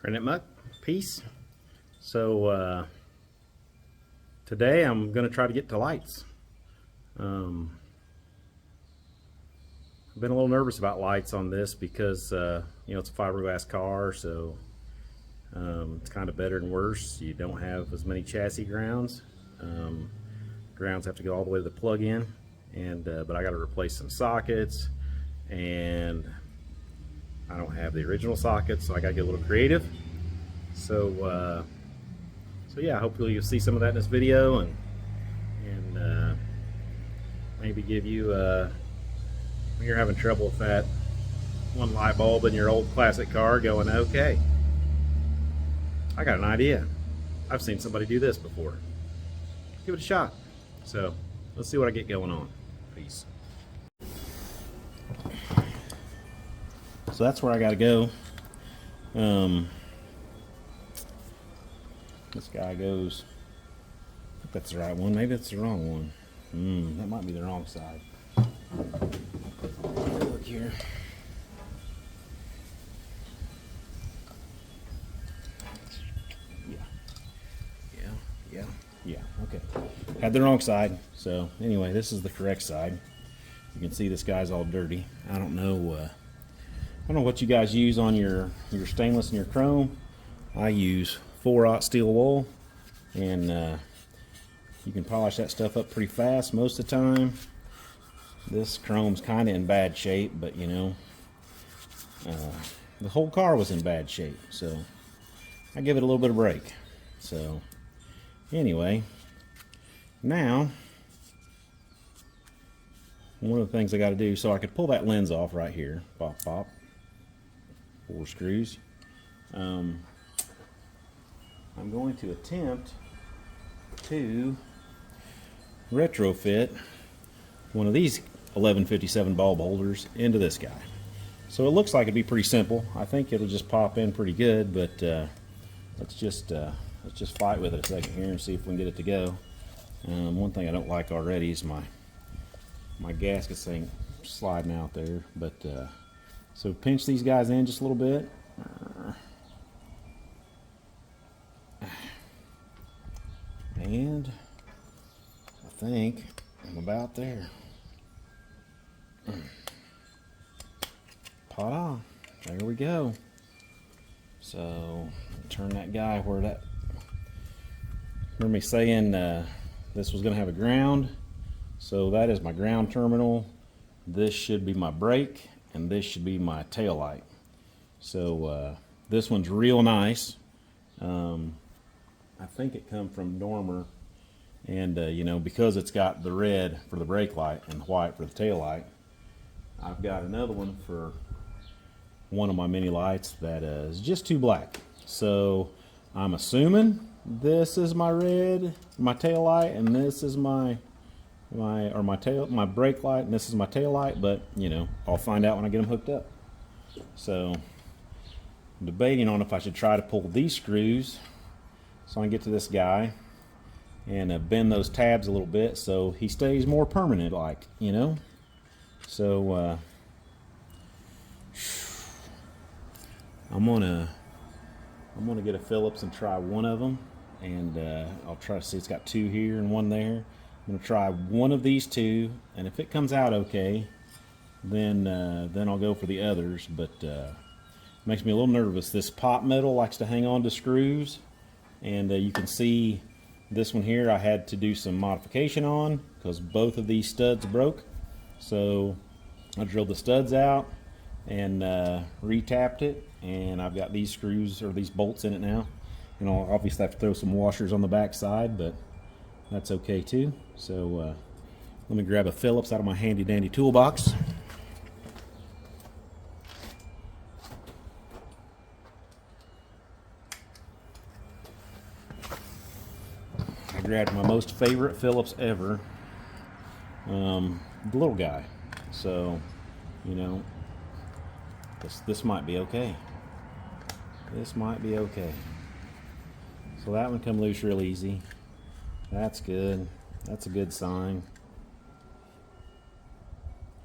Granite Muck, peace. So today I'm going to try to get to lights. I've been a little nervous about lights on this because you know, it's a fiberglass car, so it's kind of better and worse. You don't have as many chassis grounds. Grounds have to go all the way to the plug-in, and but I got to replace some sockets, and I don't have the original sockets, so I got to get a little creative. So yeah, hopefully you'll see some of that in this video, and maybe give you when you're having trouble with that one light bulb in your old classic car, going, okay, I got an idea. I've seen somebody do this before. Give it a shot. So let's see what I get going on. Peace. So that's where I got to go. This guy goes, I think that's the right one. Maybe it's the wrong one. That might be the wrong side. Look here. Yeah, okay. Had the wrong side. So anyway, this is the correct side. You can see this guy's all dirty. I don't know what you guys use on your stainless and your chrome. I use 4/0 steel wool, and you can polish that stuff up pretty fast most of the time. This chrome's kind of in bad shape, but you know, the whole car was in bad shape, so I give it a little bit of break. So anyway, now one of the things I got to do, so I could pull that lens off right here, pop, 4 screws. I'm going to attempt to retrofit one of these 1157 bulb holders into this guy. So it looks like it'd be pretty simple. I think it'll just pop in pretty good, but let's just fight with it a second here and see if we can get it to go. One thing I don't like already is my gasket thing sliding out there, but so pinch these guys in just a little bit. And I think I'm about there. Pot on. There we go. So turn that guy where that. Remember me saying this was going to have a ground. So that is my ground terminal. This should be my brake, and this should be my tail light. So this one's real nice. I think it come from Dormer, and you know, because it's got the red for the brake light and the white for the tail light, I've got another one for one of my mini lights that is just too black. So I'm assuming this is my red, my tail light, and this is my brake light, and this is my tail light. But you know, I'll find out when I get them hooked up. So I'm debating on if I should try to pull these screws so I can get to this guy and bend those tabs a little bit so he stays more permanent, like, you know. So I'm gonna get a Phillips and try one of them, and I'll try to see. It's got 2 here and 1 there. I'm gonna try one of these 2, and if it comes out okay, then I'll go for the others. But makes me a little nervous. This pop metal likes to hang on to screws, and you can see this one here I had to do some modification on because both of these studs broke. So I drilled the studs out and retapped it, and I've got these screws or these bolts in it now. And I'll obviously have to throw some washers on the back side, but that's okay too. So let me grab a Phillips out of my handy dandy toolbox. I grabbed my most favorite Phillips ever, the little guy. So, you know, this might be okay. This might be okay. So that one come loose real easy. That's good. That's a good sign.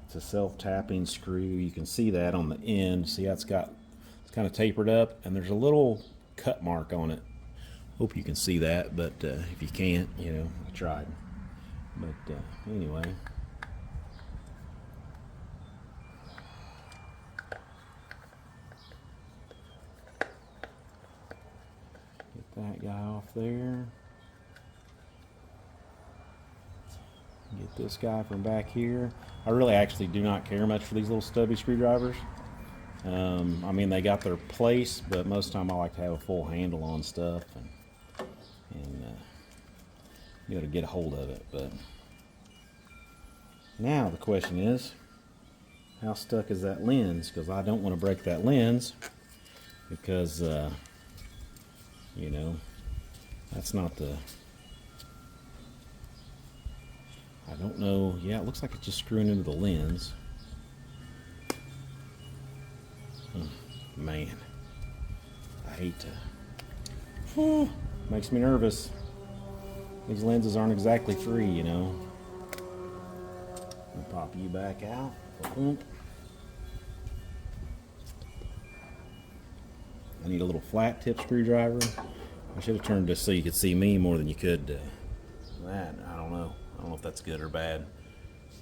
It's a self-tapping screw. You can see that on the end. See how it's got It's kind of tapered up, and there's a little cut mark on it. Hope you can see that, but if you can't, you know, I tried. But anyway. Get that guy off there. Get this guy from back here. I really actually do not care much for these little stubby screwdrivers. I mean, they got their place, but most of the time I like to have a full handle on stuff and be able to get a hold of it. But now the question is, how stuck is that lens? Because I don't want to break that lens, because you know, that's not the, I don't know. Yeah, it looks like it's just screwing into the lens. Man, I hate to. Makes me nervous. These lenses aren't exactly free, you know. I'll pop you back out. I need a little flat tip screwdriver. I should have turned this so you could see me more than you could that. I don't know. I don't know if that's good or bad.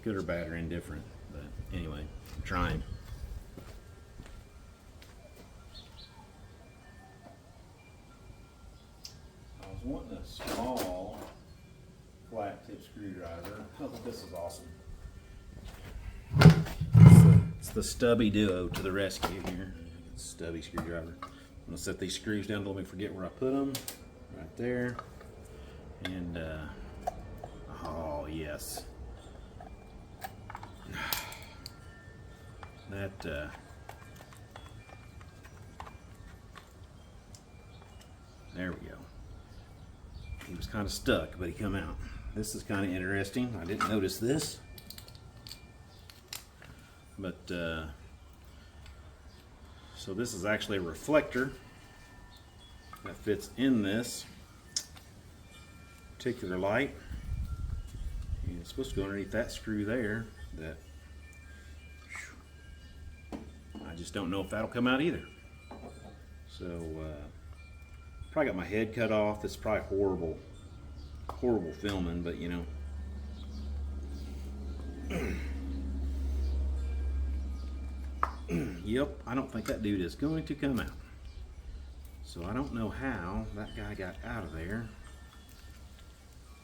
Good or bad or indifferent. But anyway, I'm trying. I was wanting a small flat tip screwdriver. Oh, but this is awesome. It's the Stubby Duo to the rescue here. Stubby screwdriver. I'm gonna set these screws down. Don't let me forget where I put them. Right there. And oh yes, that there we go. He was kind of stuck, but he come out. This is kind of interesting. I didn't notice this, but so this is actually a reflector that fits in this particular light, and it's supposed to go underneath that screw there. That I just don't know if that'll come out either. So probably got my head cut off. It's probably horrible filming, but you know. Yep, I don't think that dude is going to come out. So I don't know how that guy got out of there.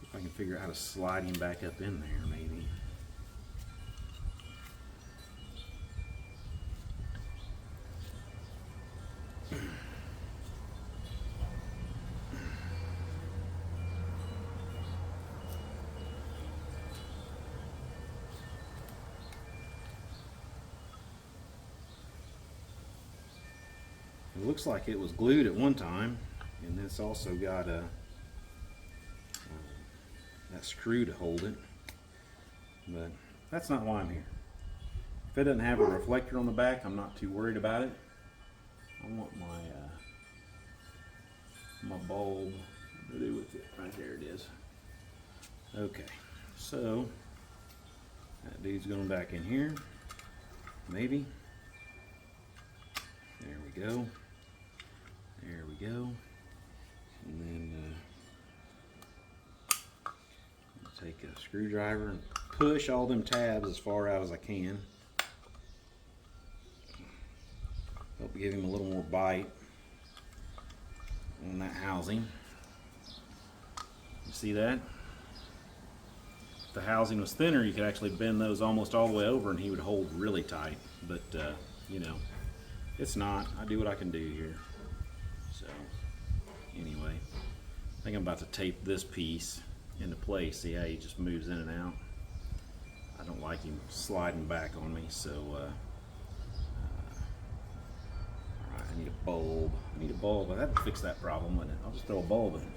If I can figure out how to slide him back up in there, maybe. It looks like it was glued at one time, and this also got a that screw to hold it, but that's not why I'm here. If it doesn't have a reflector on the back, I'm not too worried about it. I want my bulb to do with it. Right there it is. Okay, so that dude's going back in here, maybe. There we go. There we go. And then take a screwdriver and push all them tabs as far out as I can. Help give him a little more bite on that housing. You see that? If the housing was thinner, you could actually bend those almost all the way over and he would hold really tight. But you know, it's not. I do what I can do here. So anyway, I think I'm about to tape this piece into place. See how he just moves in and out? I don't like him sliding back on me, so alright, I need a bulb. I need a bulb. That would fix that problem, wouldn't it? I'll just throw a bulb in.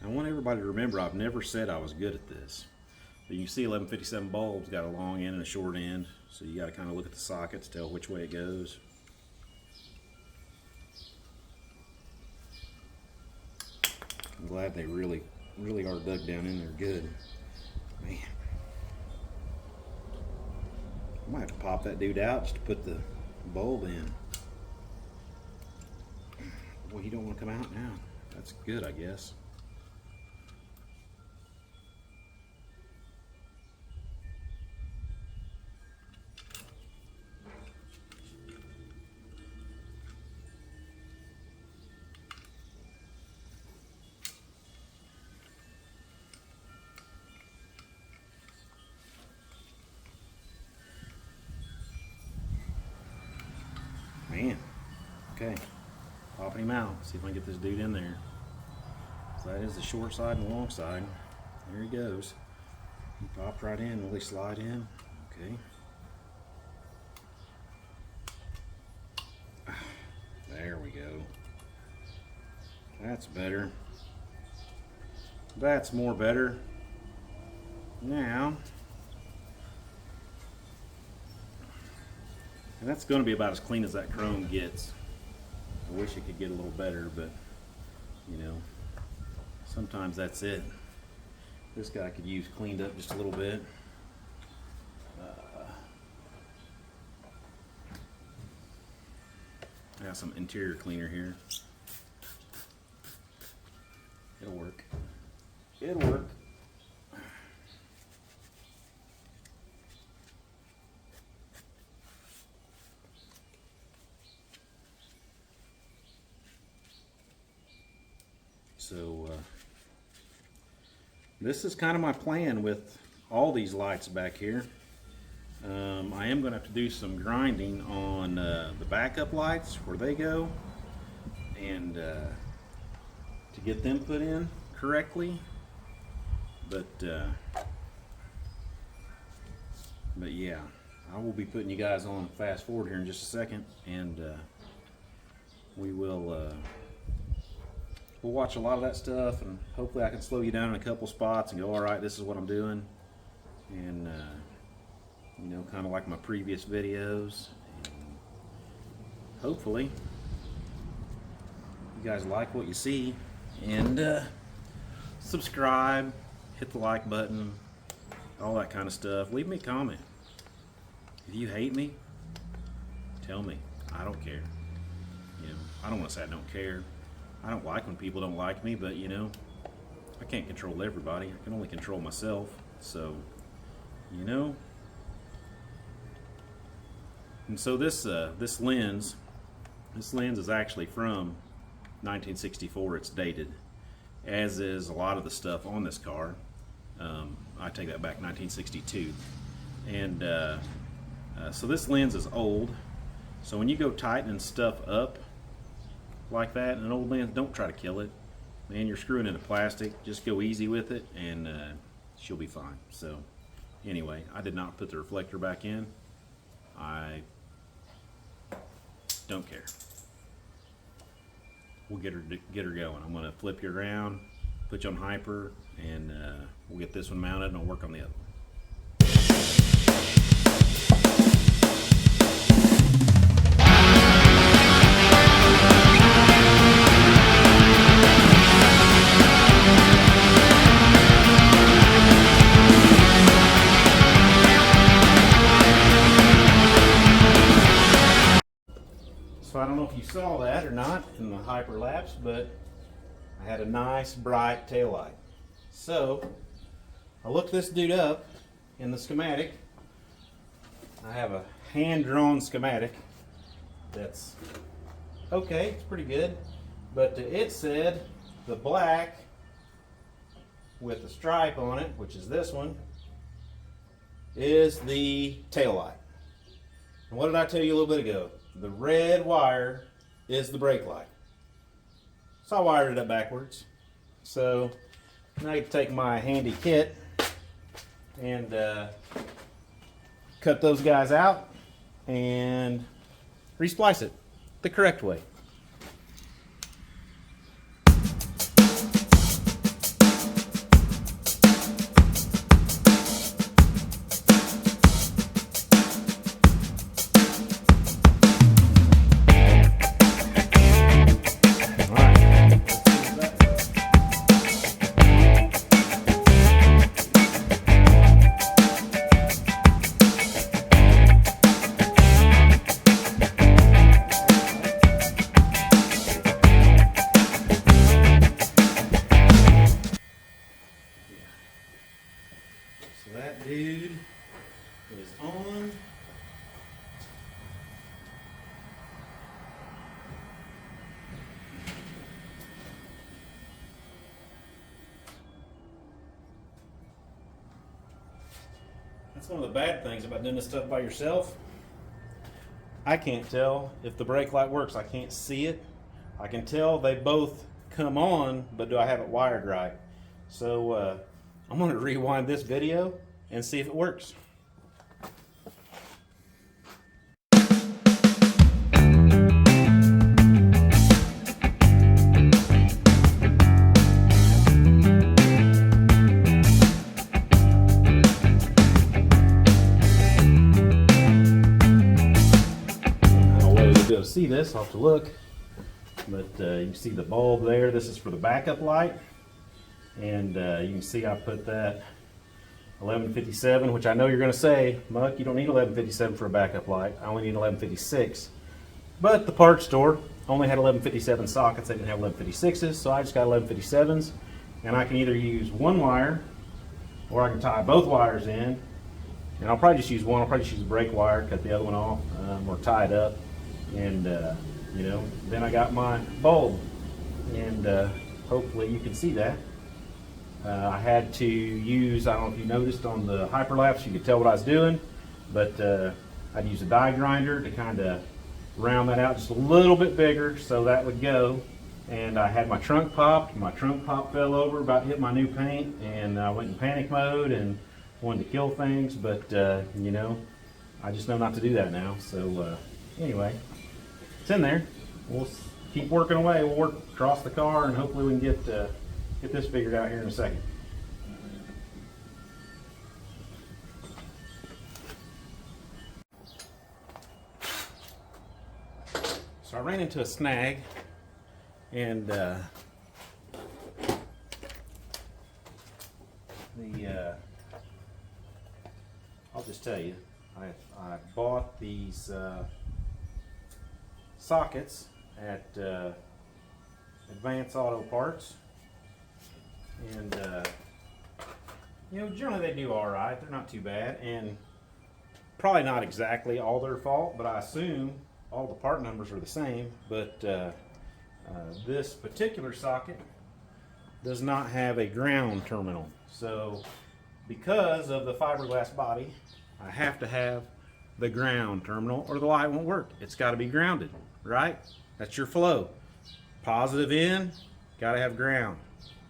I want everybody to remember I've never said I was good at this. But you see 1157 bulbs got a long end and a short end, so you got to kind of look at the socket to tell which way it goes. I'm glad they really are dug down in there good. Man. I might have to pop that dude out just to put the bulb in. Well, you don't want to come out now. That's good, I guess. Man, okay, popping him out. See if I can get this dude in there. So that is the short side and the long side. There he goes. He popped right in. Will he slide in? Okay. There we go. That's better. That's more better. Now, and that's going to be about as clean as that chrome gets. I wish it could get a little better, but you know, sometimes that's it. This guy could use cleaned up just a little bit. I got some interior cleaner here. It'll work. It'll work. So this is kind of my plan with all these lights back here. I am going to have to do some grinding on the backup lights where they go, and to get them put in correctly. But yeah, I will be putting you guys on fast forward here in just a second, and we will we'll watch a lot of that stuff, and hopefully I can slow you down in a couple spots and go, all right, this is what I'm doing, and you know, kind of like my previous videos, and hopefully you guys like what you see, and subscribe, hit the like button, all that kind of stuff. Leave me a comment. If you hate me, tell me. I don't care. You know, I don't want to say I don't care. I don't like when people don't like me, but you know, I can't control everybody. I can only control myself. So, you know. And so this lens is actually from 1964. It's dated, as is a lot of the stuff on this car. I take that back, 1962. And so this lens is old. So when you go tightening stuff up like that in an old lens, don't try to kill it. Man, you're screwing into plastic. Just go easy with it, and she'll be fine. So anyway, I did not put the reflector back in. I don't care. We'll get her going. I'm going to flip you around, put you on hyper, and we'll get this one mounted, and I'll work on the other one. So I don't know if you saw that or not in the hyperlapse, but I had a nice bright taillight. So I looked this dude up in the schematic. I have a hand-drawn schematic that's okay, it's pretty good, but it said the black with the stripe on it, which is this one, is the taillight. And what did I tell you a little bit ago? The red wire is the brake light. So I wired it up backwards. So now I can take my handy kit and cut those guys out and resplice it the correct way. That's one of the bad things about doing this stuff by yourself. I can't tell if the brake light works. I can't see it. I can tell they both come on, but do I have it wired right? So I'm going to rewind this video and see if it works. See this, I'll have to look, but you can see the bulb there. This is for the backup light, and you can see I put that 1157, which I know you're going to say, Muck, you don't need 1157 for a backup light. I only need 1156. But the parts store only had 1157 sockets. They didn't have 1156s, so I just got 1157s, and I can either use one wire or I can tie both wires in, and I'll probably just use one. I'll probably just use a brake wire, cut the other one off, or tie it up. And you know, then I got my bulb, and hopefully you can see that. I had to use, I don't know if you noticed on the hyperlapse, you could tell what I was doing, but I'd use a die grinder to kind of round that out just a little bit bigger so that would go. And I had my trunk popped. My trunk pop fell over, about to hit my new paint, and I went in panic mode and wanted to kill things, but you know, I just know not to do that now. So anyway, it's in there. We'll keep working away. We'll work across the car, and hopefully we can get this figured out here in a second. So I ran into a snag, and I'll just tell you, I bought these sockets at Advance Auto Parts, and you know, generally they do all right. They're not too bad, and probably not exactly all their fault, but I assume all the part numbers are the same. But this particular socket does not have a ground terminal, so because of the fiberglass body, I have to have the ground terminal or the light won't work. It's got to be grounded, right? That's your flow. Positive in, got to have ground.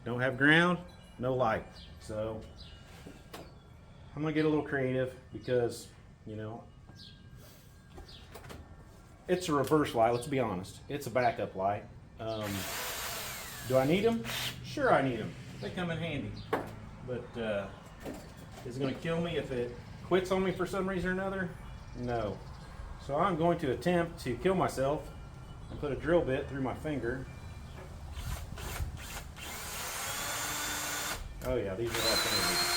Don't have ground, no light. So I'm gonna get a little creative because, you know, it's a reverse light. Let's be honest, it's a backup light. Do I need them? Sure, I need them. They come in handy. But is it gonna kill me if it quits on me for some reason or another? No. So I'm going to attempt to kill myself and put a drill bit through my finger. Oh yeah, these are all things.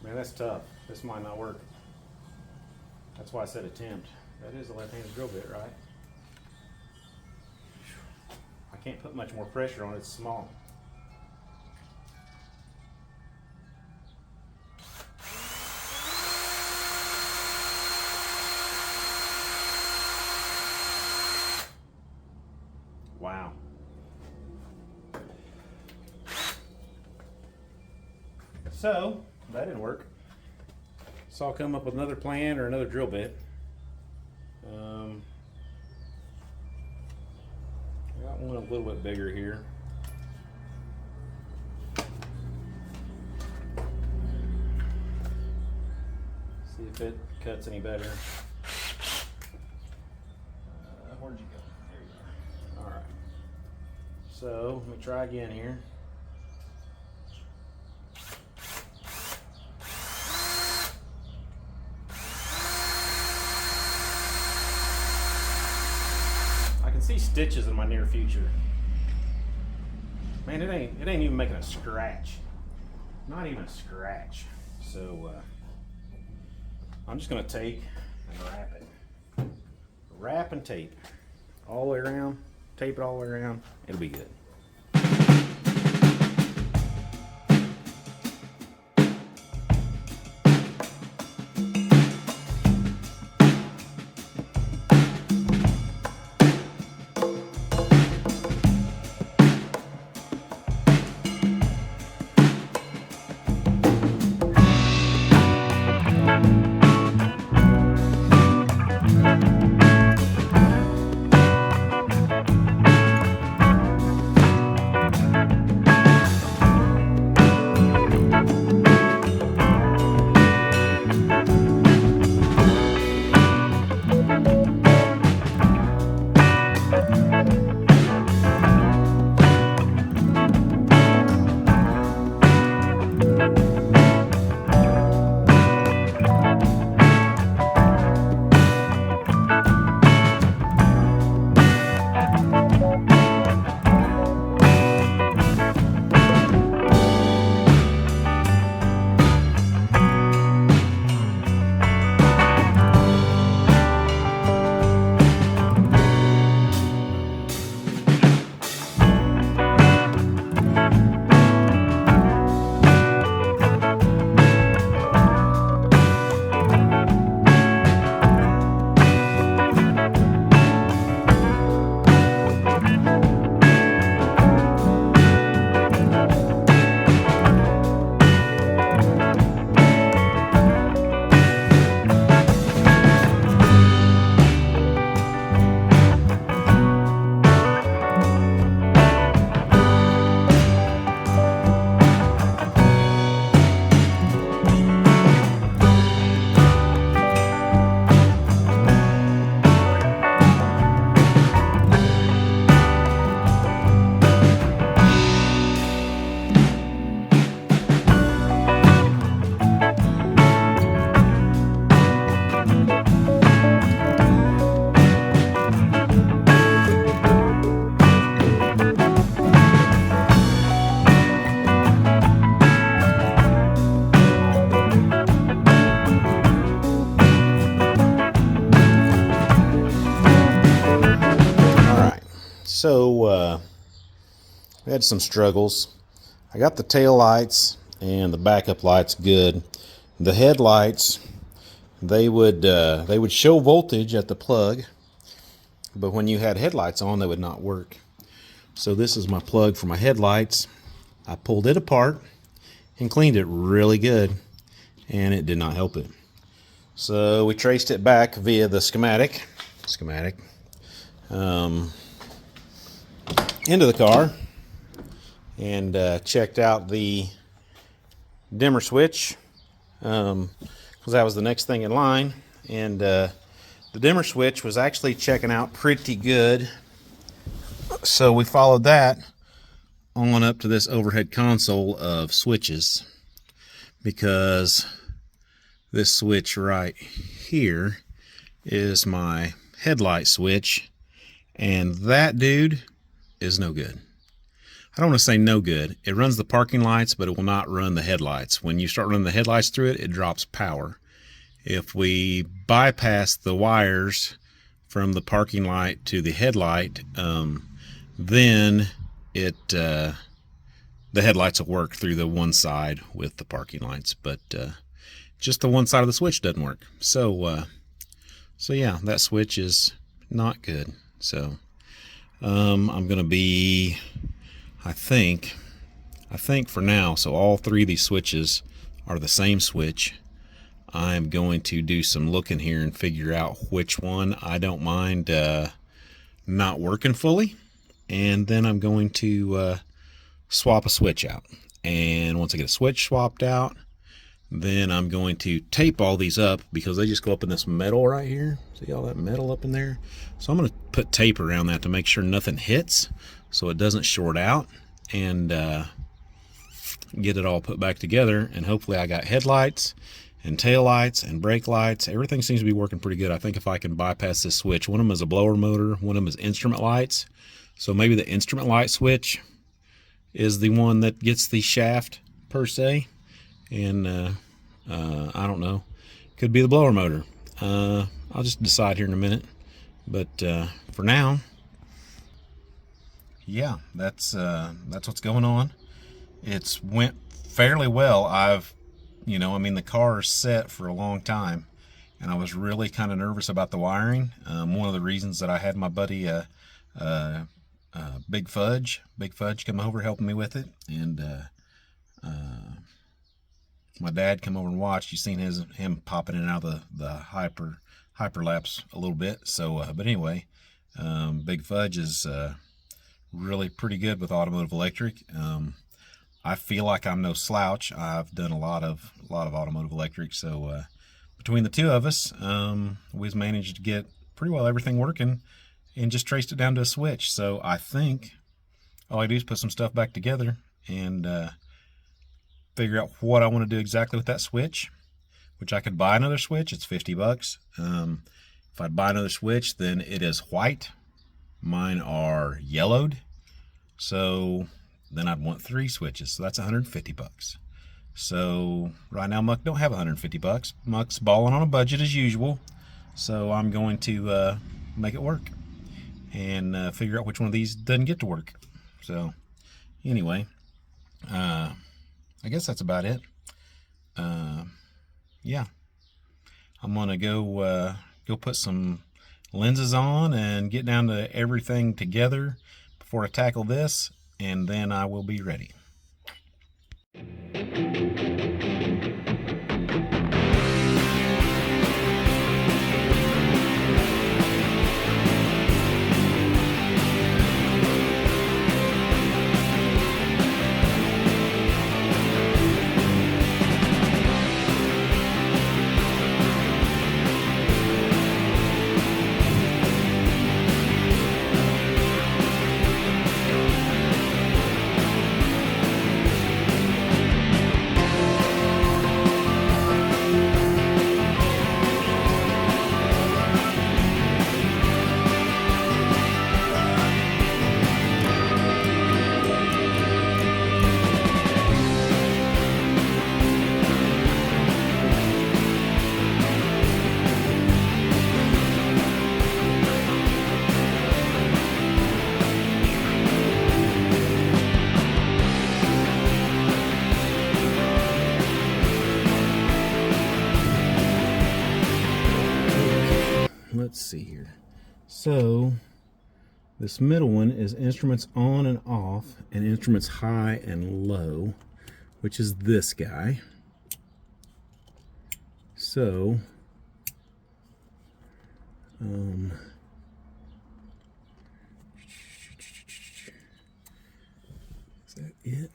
Man, that's tough. This might not work. That's why I said attempt. That is a left-handed drill bit, right? I can't put much more pressure on it. It's small. Wow. So that didn't work. So I'll come up with another plan or another drill bit. I got one a little bit bigger here. See if it cuts any better. Where'd you go? There you are. All right. So let me try again here. See stitches in my near future. Man, it ain't even making a scratch. Not even a scratch. So I'm just gonna take and wrap it. Wrap and tape all the way around. Tape it all the way around. It'll be good. So we had some struggles. I got the tail lights and the backup lights good. The headlights, they would show voltage at the plug, but when you had headlights on, they would not work. So this is my plug for my headlights. I pulled it apart and cleaned it really good, and it did not help it. So we traced it back via the schematic into the car, and checked out the dimmer switch, because that was the next thing in line. And the dimmer switch was actually checking out pretty good, so we followed that on up to this overhead console of switches, because this switch right here is my headlight switch, and that dude is no good. I don't want to say no good. It runs the parking lights, but it will not run the headlights. When you start running the headlights through it, it drops power. If we bypass the wires from the parking light to the headlight, then the headlights will work through the one side with the parking lights, but just the one side of the switch doesn't work. So yeah, that switch is not good. So I'm gonna be, I think for now, so all three of these switches are the same switch. I'm going to do some looking here and figure out which one I don't mind not working fully, and then I'm going to swap a switch out. And once I get a switch swapped out, then I'm going to tape all these up, because they just go up in this metal right here. See all that metal up in there? So I'm going to put tape around that to make sure nothing hits, so it doesn't short out, and get it all put back together. And hopefully I got headlights and tail lights and brake lights. Everything seems to be working pretty good. I think if I can bypass this switch, one of them is a blower motor, one of them is instrument lights. So maybe the instrument light switch is the one that gets the shaft per se, and I don't know, could be the blower motor. I'll just decide here in a minute, but for now, yeah, that's what's going on. It's went fairly well. The car is set for a long time, and I was really kind of nervous about the wiring. One of the reasons that I had my buddy Big Fudge come over helping me with it, and my dad come over and watched. You seen him popping in and out of the hyperlapse a little bit. So, but anyway, Big Fudge is really pretty good with automotive electric. I feel like I'm no slouch. I've done a lot of automotive electric. So between the two of us, we've managed to get pretty well everything working, and just traced it down to a switch. So I think all I do is put some stuff back together and figure out what I want to do exactly with that switch, which I could buy another switch. It's $50. If I buy another switch, then it is white. Mine are yellowed. So then I'd want 3 switches. So that's $150. So right now Muck don't have $150. Muck's balling on a budget as usual. So I'm going to make it work and figure out which one of these doesn't get to work. So anyway, I guess that's about it. Yeah, I'm gonna go put some lenses on and get down to everything together before I tackle this, and then I will be ready. see here. So this middle one is instruments on and off, and instruments high and low, which is this guy. So is that it?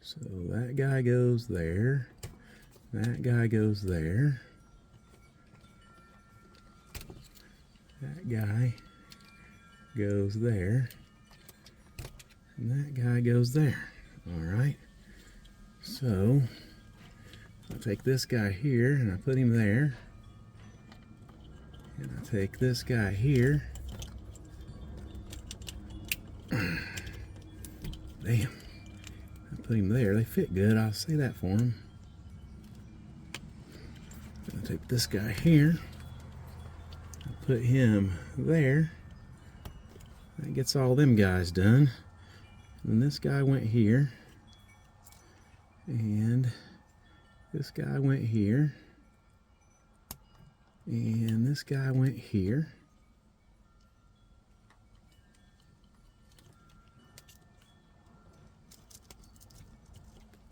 So that guy goes there, that guy goes there, that guy goes there, and that guy goes there. All right, so I take this guy here and I put him there, and I take this guy here. Damn. Put him there. They fit good. I'll say that for him. I'll take this guy here. I'll put him there. That gets all them guys done. And this guy went here. And this guy went here. And this guy went here.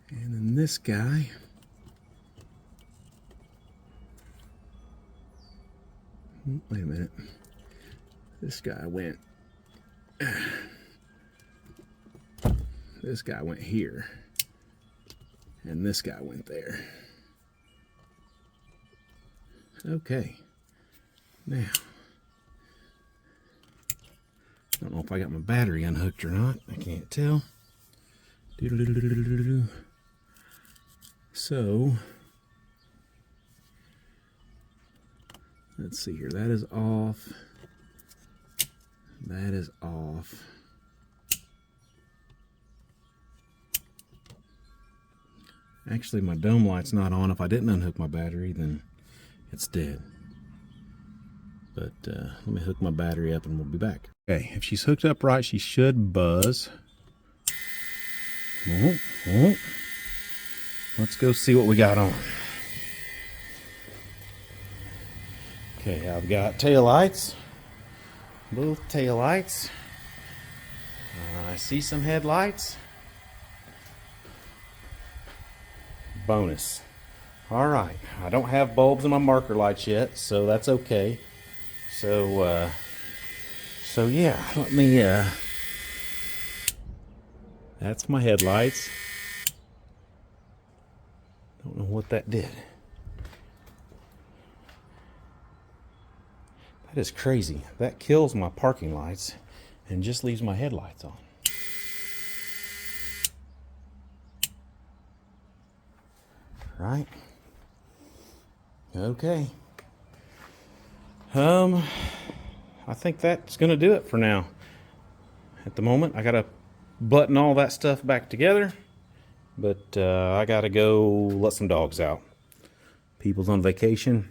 And then this guy, wait a minute, this guy went, this guy went here, and this guy went there. Okay, now, I don't know if I got my battery unhooked or not, I can't tell. So, let's see here. That is off. That is off. Actually, my dome light's not on. If I didn't unhook my battery, then it's dead. But let me hook my battery up and we'll be back. Okay, if she's hooked up right, she should buzz. Let's go see what we got on. Okay, I've got tail lights, both tail lights. I see some headlights. Bonus. All right, I don't have bulbs in my marker lights yet, so that's okay. So yeah, let me. That's my headlights. Don't know what that did. That is crazy. That kills my parking lights and just leaves my headlights on. Right? Okay. I think that's gonna do it for now. At the moment, I gotta button all that stuff back together. But I gotta go let some dogs out. People's on vacation.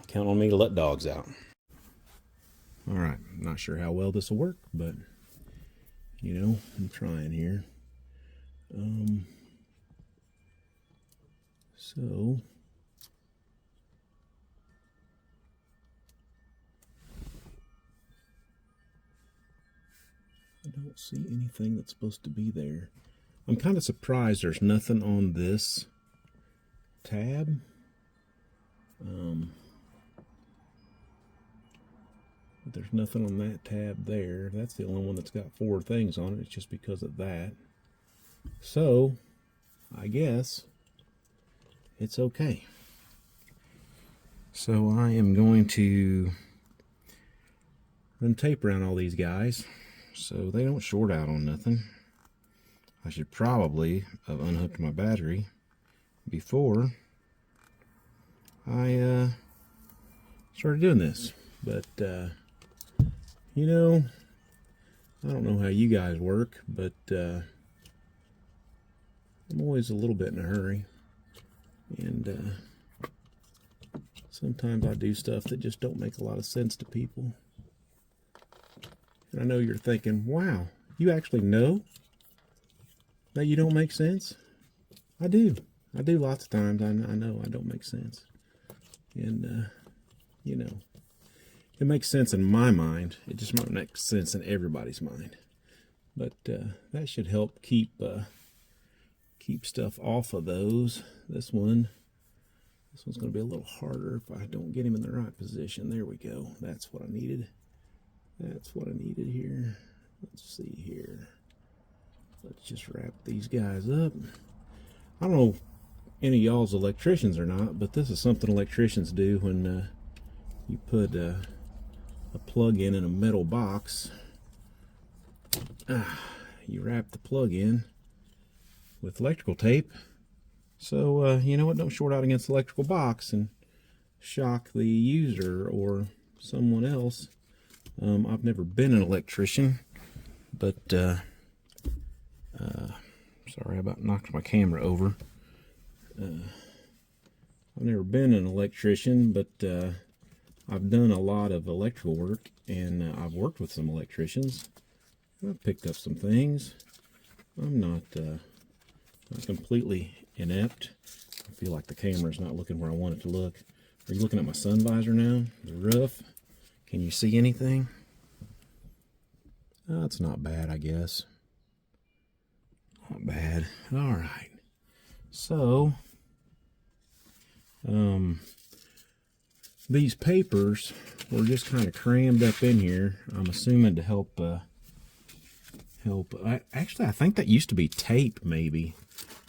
Count on me to let dogs out. All right, not sure how well this will work, but you know, I'm trying here. So I don't see anything that's supposed to be there. I'm kind of surprised there's nothing on this tab. But there's nothing on that tab there. That's the only one that's got 4 things on it. It's just because of that. So, I guess it's okay. So I am going to run tape around all these guys so they don't short out on nothing. I should probably have unhooked my battery before I started doing this. But, you know, I don't know how you guys work, but I'm always a little bit in a hurry. And sometimes I do stuff that just don't make a lot of sense to people. And I know you're thinking, wow, you actually know that you don't make sense? I do. I do lots of times. I know I don't make sense. And, you know, it makes sense in my mind. It just might make sense in everybody's mind. But that should help keep stuff off of those. This one's going to be a little harder if I don't get him in the right position. There we go. That's what I needed. That's what I needed here. Let's see here. Let's just wrap these guys up. I don't know any of y'all's electricians or not, but this is something electricians do when you put a plug in a metal box. You wrap the plug in with electrical tape, so you know it don't short out against the electrical box and shock the user or someone else. I've never been an electrician, but sorry, I about knocked my camera over. I've never been an electrician, but I've done a lot of electrical work, and I've worked with some electricians. I've picked up some things. I'm not completely inept. I feel like the camera's not looking where I want it to look. Are you looking at my sun visor now? The roof? Can you see anything? It's not bad, I guess. Not bad. All right. So, these papers were just kind of crammed up in here. I'm assuming to help. Actually, I think that used to be tape, maybe,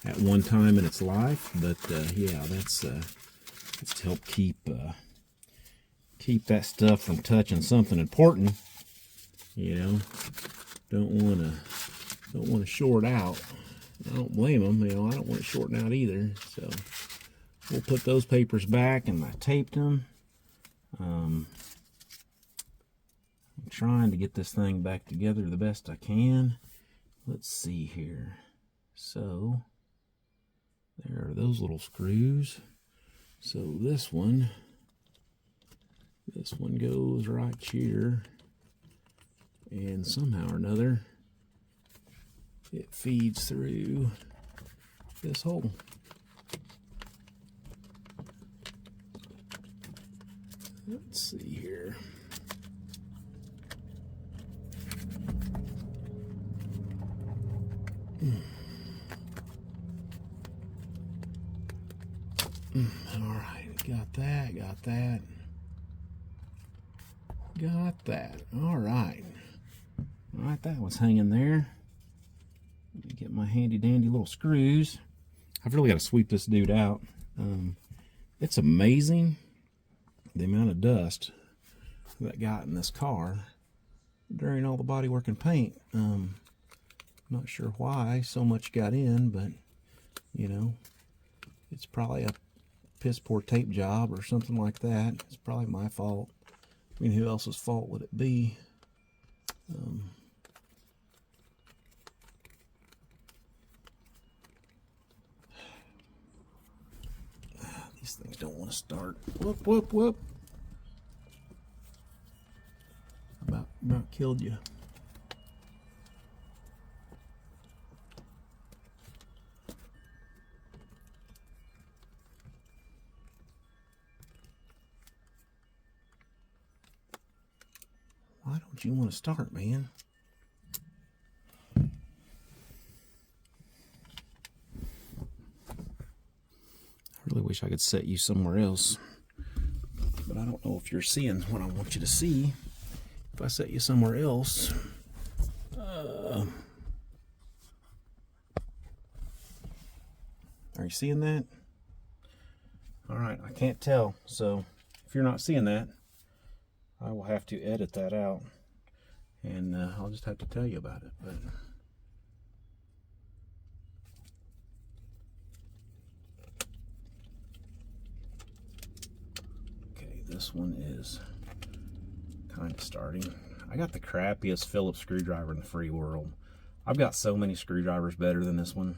at one time in its life. But yeah, that's to help keep that stuff from touching something important. You know, don't want to short out. I don't blame them. You know, I don't want it shorting out either. So we'll put those papers back, and I taped them. I'm trying to get this thing back together the best I can. Let's see here. So there are those little screws. So this one goes right here, and somehow or another it feeds through this hole. Let's see here. All right, got that. All right, that was hanging there. Let me get my handy dandy little screws. I've really got to sweep this dude out. It's amazing the amount of dust that got in this car during all the bodywork and paint. Not sure why so much got in, but you know, it's probably a piss poor tape job or something like that. It's probably my fault. I mean, who else's fault would it be? These things don't want to start. Whoop, whoop, whoop. About killed you. Why don't you want to start, man? I really wish I could set you somewhere else, but I don't know if you're seeing what I want you to see. If I set you somewhere else, are you seeing that? All right, I can't tell, so if you're not seeing that, I will have to edit that out, and I'll just have to tell you about it. But okay, this one is kind of starting. I got the crappiest Phillips screwdriver in the free world. I've got so many screwdrivers better than this one,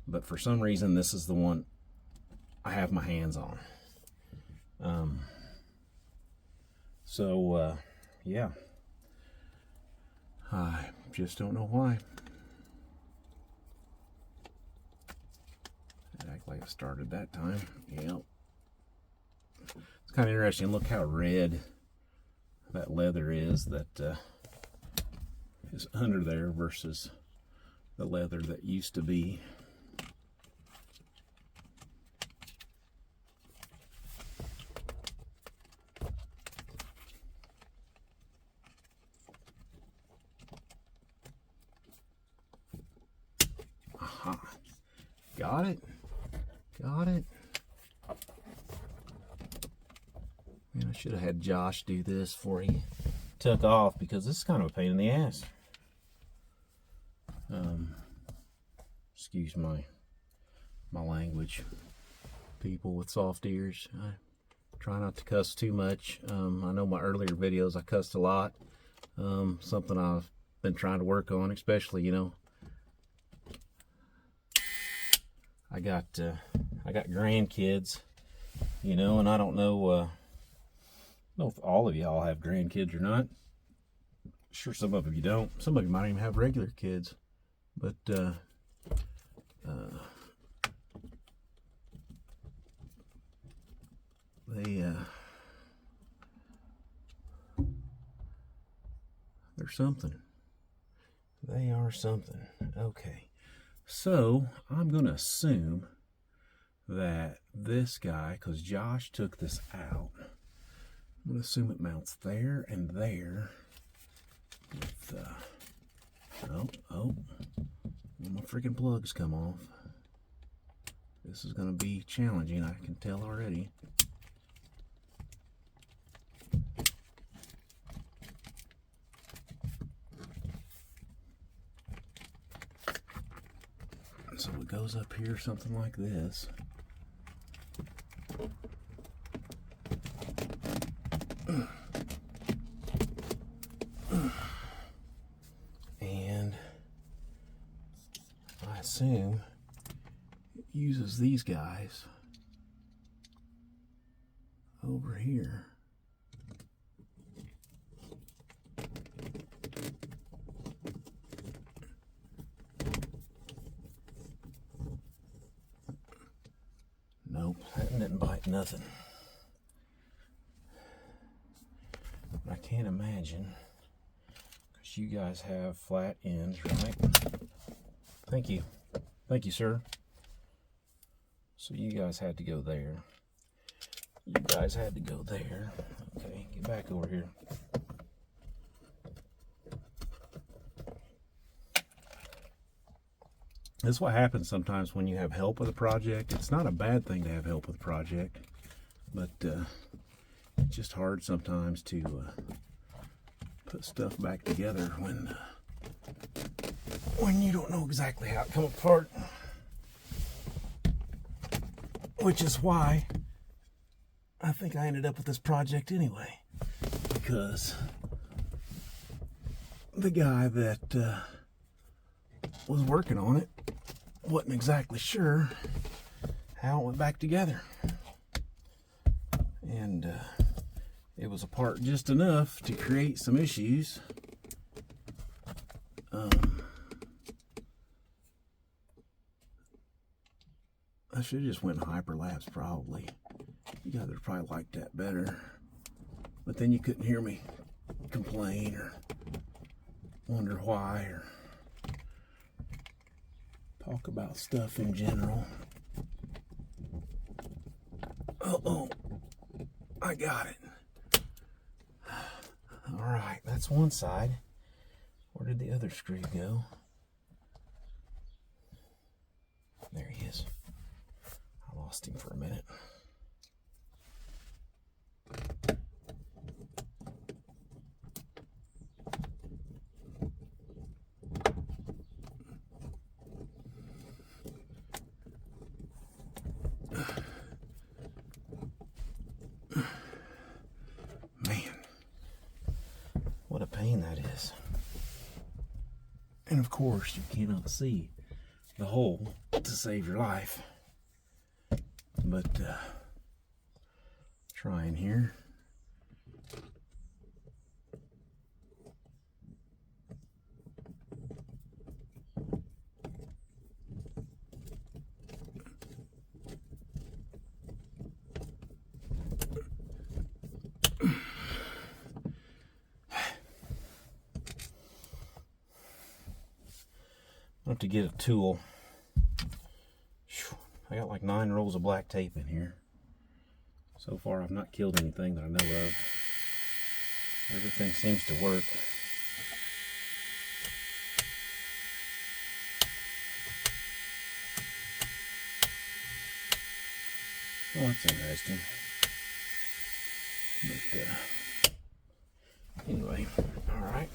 but for some reason this is the one I have my hands on. Yeah, I just don't know why. It Like I started that time. Yep. It's kind of interesting. Look how red that leather is that is under there versus the leather that used to be. Aha. Got it. Got it. Man, I should have had Josh do this before he took off, because this is kind of a pain in the ass. Excuse my language, people with soft ears. I try not to cuss too much. I know my earlier videos I cussed a lot. Something I've been trying to work on, especially, you know, I got grandkids, you know, and I don't know if all of y'all have grandkids or not. Sure, some of you don't. Some of you might even have regular kids, but they're something. They are something. Okay, so I'm gonna assume that this guy, because Josh took this out, I'm gonna assume it mounts there and there. With oh, my freaking plugs come off. This is gonna be challenging, I can tell already. So it goes up here, something like this. And I assume it uses these guys over here. Nope, that didn't bite nothing. But I can't imagine, because you guys have flat ends, right? Thank you. Thank you, sir. So you guys had to go there. You guys had to go there. Okay, get back over here. This is what happens sometimes when you have help with a project. It's not a bad thing to have help with a project, but it's just hard sometimes to put stuff back together when you don't know exactly how it comes apart. Which is why I think I ended up with this project anyway, because the guy that was working on it wasn't exactly sure how it went back together, and it was apart just enough to create some issues. I should have just went hyperlapse probably. You guys would probably like that better, but then you couldn't hear me complain or wonder why or talk about stuff in general. Uh-oh, I got it. All right, that's one side. Where did the other screw go? There he is. I lost him for a minute. Man, what a pain that is. And of course, you cannot see the hole to save your life. But trying here. went to get a tool. I got like 9 rolls of black tape in here. So far I've not killed anything that I know of. Everything seems to work. Well, that's interesting. But anyway, all right.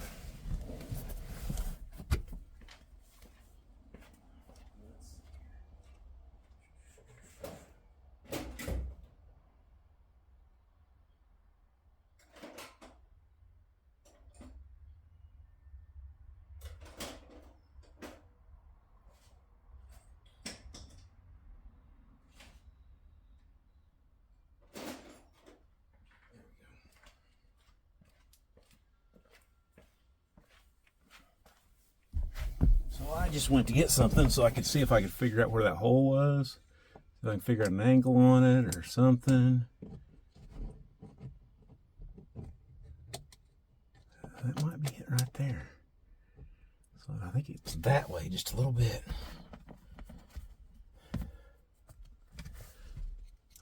So I just went to get something so I could see if I could figure out where that hole was. If I can figure out an angle on it or something. That might be it right there. So I think it's that way just a little bit.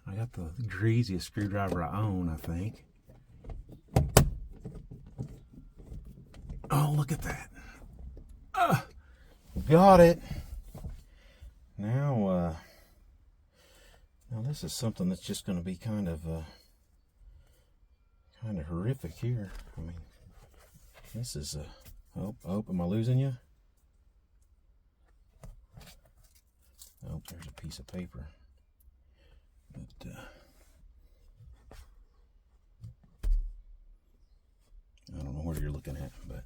I got the greasiest screwdriver I own, I think. Oh, look at that. Got it. Now this is something that's just going to be kind of horrific here. I mean, this is oh, am I losing you? Oh, there's a piece of paper. But I don't know where you're looking at, but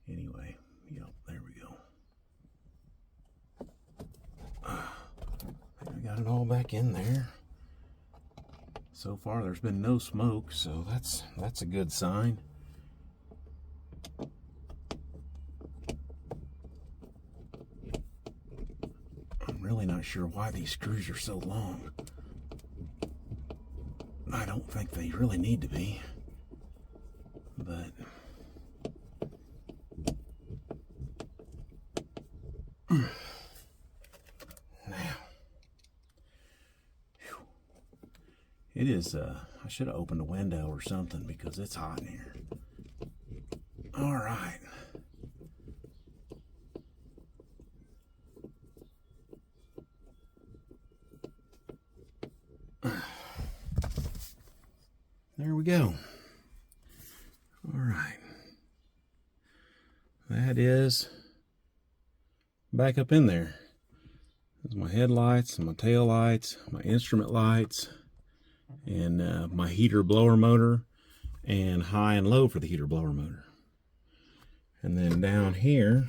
anyway, yep, there we go. I got it all back in there. So far there's been no smoke, so that's a good sign. I'm really not sure why these screws are so long. I don't think they really need to be, but it is, I should have opened a window or something because it's hot in here. All right. There we go. All right. That is back up in there. There's my headlights, my tail lights, my instrument lights, and my heater blower motor, and high and low for the heater blower motor. And then down here,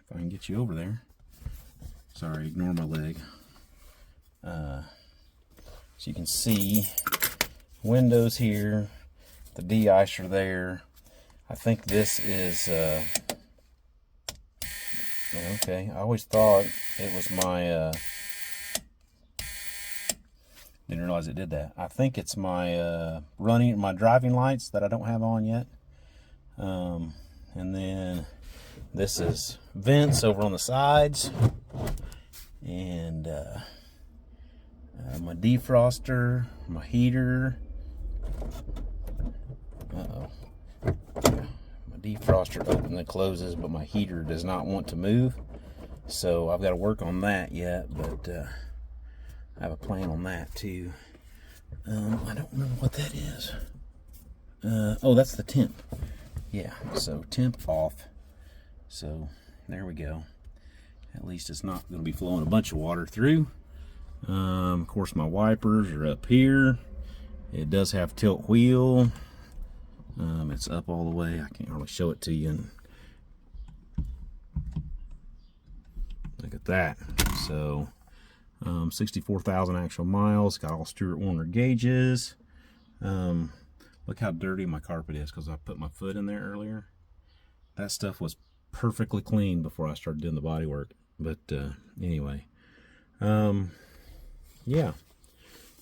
if I can get you over there, sorry, ignore my leg. So you can see windows here, the de-icer there. I think this is okay. I always thought it was my didn't realize it did that. I think it's my my driving lights that I don't have on yet. And then this is vents over on the sides, and my defroster, my heater. My defroster opens and closes, but my heater does not want to move. So I've got to work on that yet, but I have a plan on that too. I don't remember what that is. Oh, that's the temp. Yeah, so temp off. So there we go. At least it's not going to be flowing a bunch of water through. Of course, my wipers are up here. It does have tilt wheel. It's up all the way. I can't really show it to you. And look at that. So 64,000 actual miles. Got all Stewart Warner gauges. Look how dirty my carpet is because I put my foot in there earlier. That stuff was perfectly clean before I started doing the body work. But anyway, yeah.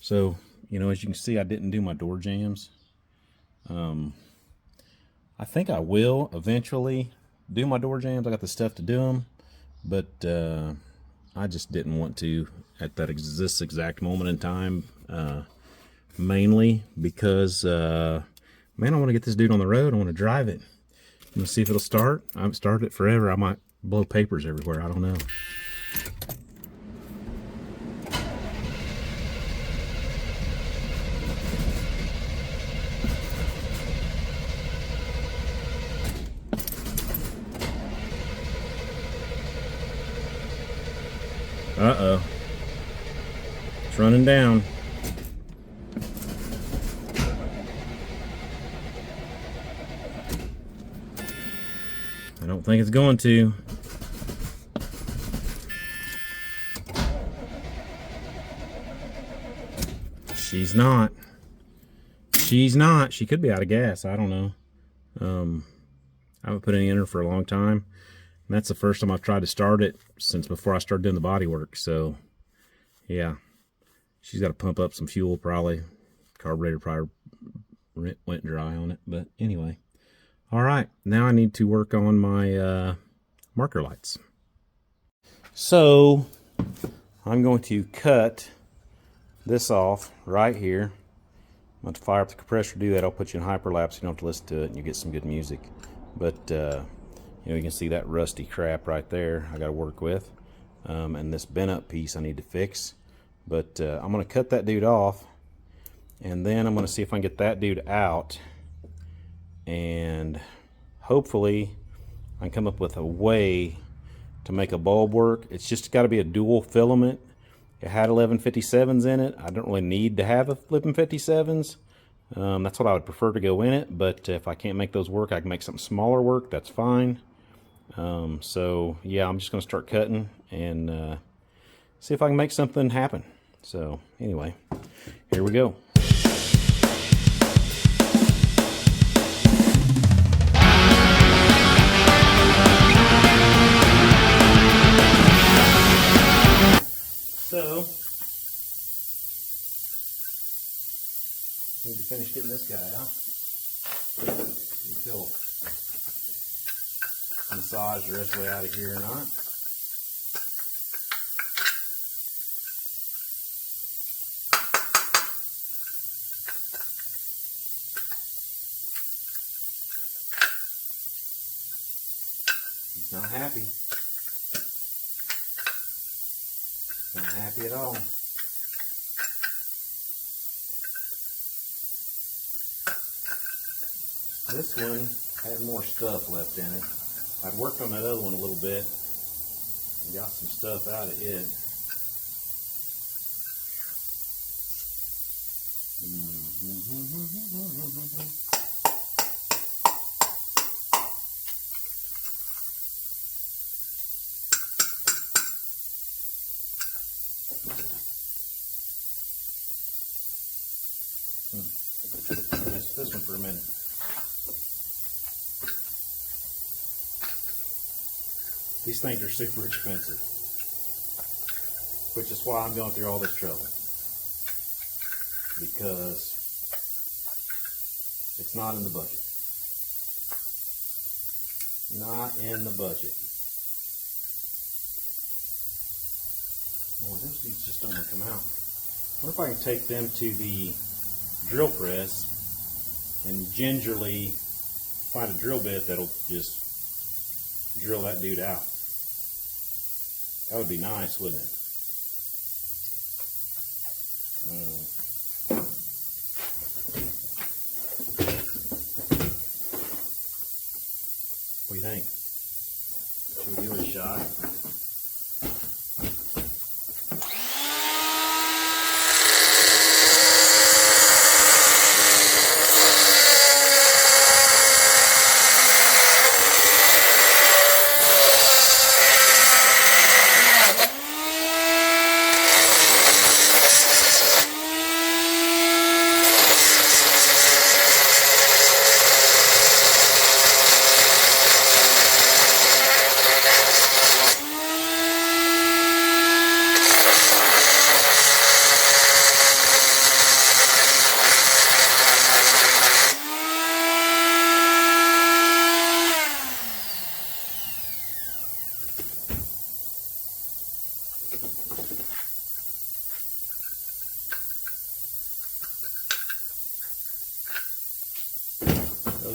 So, you know, as you can see, I didn't do my door jambs. I think I will eventually do my door jambs. I got the stuff to do them, but I just didn't want to at this exact moment in time, mainly because, man, I want to get this dude on the road. I want to drive it. I'm going to see if it'll start. I haven't started it forever. I might blow papers everywhere. I don't know. Uh-oh. It's running down. I don't think it's going to. She's not. She's not. She could be out of gas. I don't know. I haven't put any in her for a long time. And that's the first time I've tried to start it since before I started doing the body work. So, yeah. She's got to pump up some fuel probably. Carburetor probably went dry on it. But anyway. All right. Now I need to work on my marker lights. So, I'm going to cut this off right here. I'm going to fire up the compressor to do that. I'll put you in hyperlapse. So you don't have to listen to it and you get some good music. But, you know, you can see that rusty crap right there I got to work with. And this bent up piece I need to fix. But I'm going to cut that dude off. And then I'm going to see if I can get that dude out. And hopefully I can come up with a way to make a bulb work. It's just got to be a dual filament. It had 1157s in it. I don't really need to have 1157s. That's what I would prefer to go in it. But if I can't make those work, I can make something smaller work. That's fine. So yeah, I'm just going to start cutting and see if I can make something happen. So anyway, here we go. So, need to finish getting this guy out. See if he'll massage the rest of the way out of here or not. He's not happy. Not happy at all. This one had more stuff left in it. I'd worked on that other one a little bit and got some stuff out of it. Mess with this one for a minute. These things are super expensive, which is why I'm going through all this trouble, because it's not in the budget. Not in the budget. Boy, those dudes just don't want to come out. I wonder if I can take them to the drill press and gingerly find a drill bit that'll just drill that dude out. That would be nice, wouldn't it? What do you think? Should we give it a shot?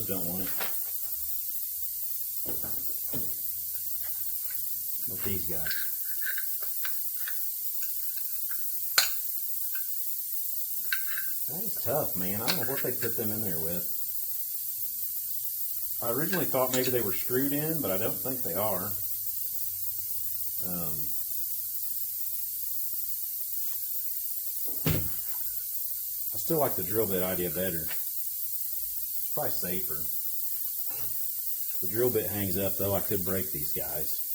Those don't want it. With these guys. That is tough, man. I don't know what they put them in there with. I originally thought maybe they were screwed in, but I don't think they are. I still like the drill bit idea better. It's probably safer. If the drill bit hangs up, though, I could break these guys.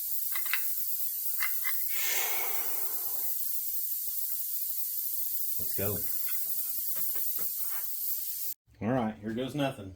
Let's go. All right, here goes nothing.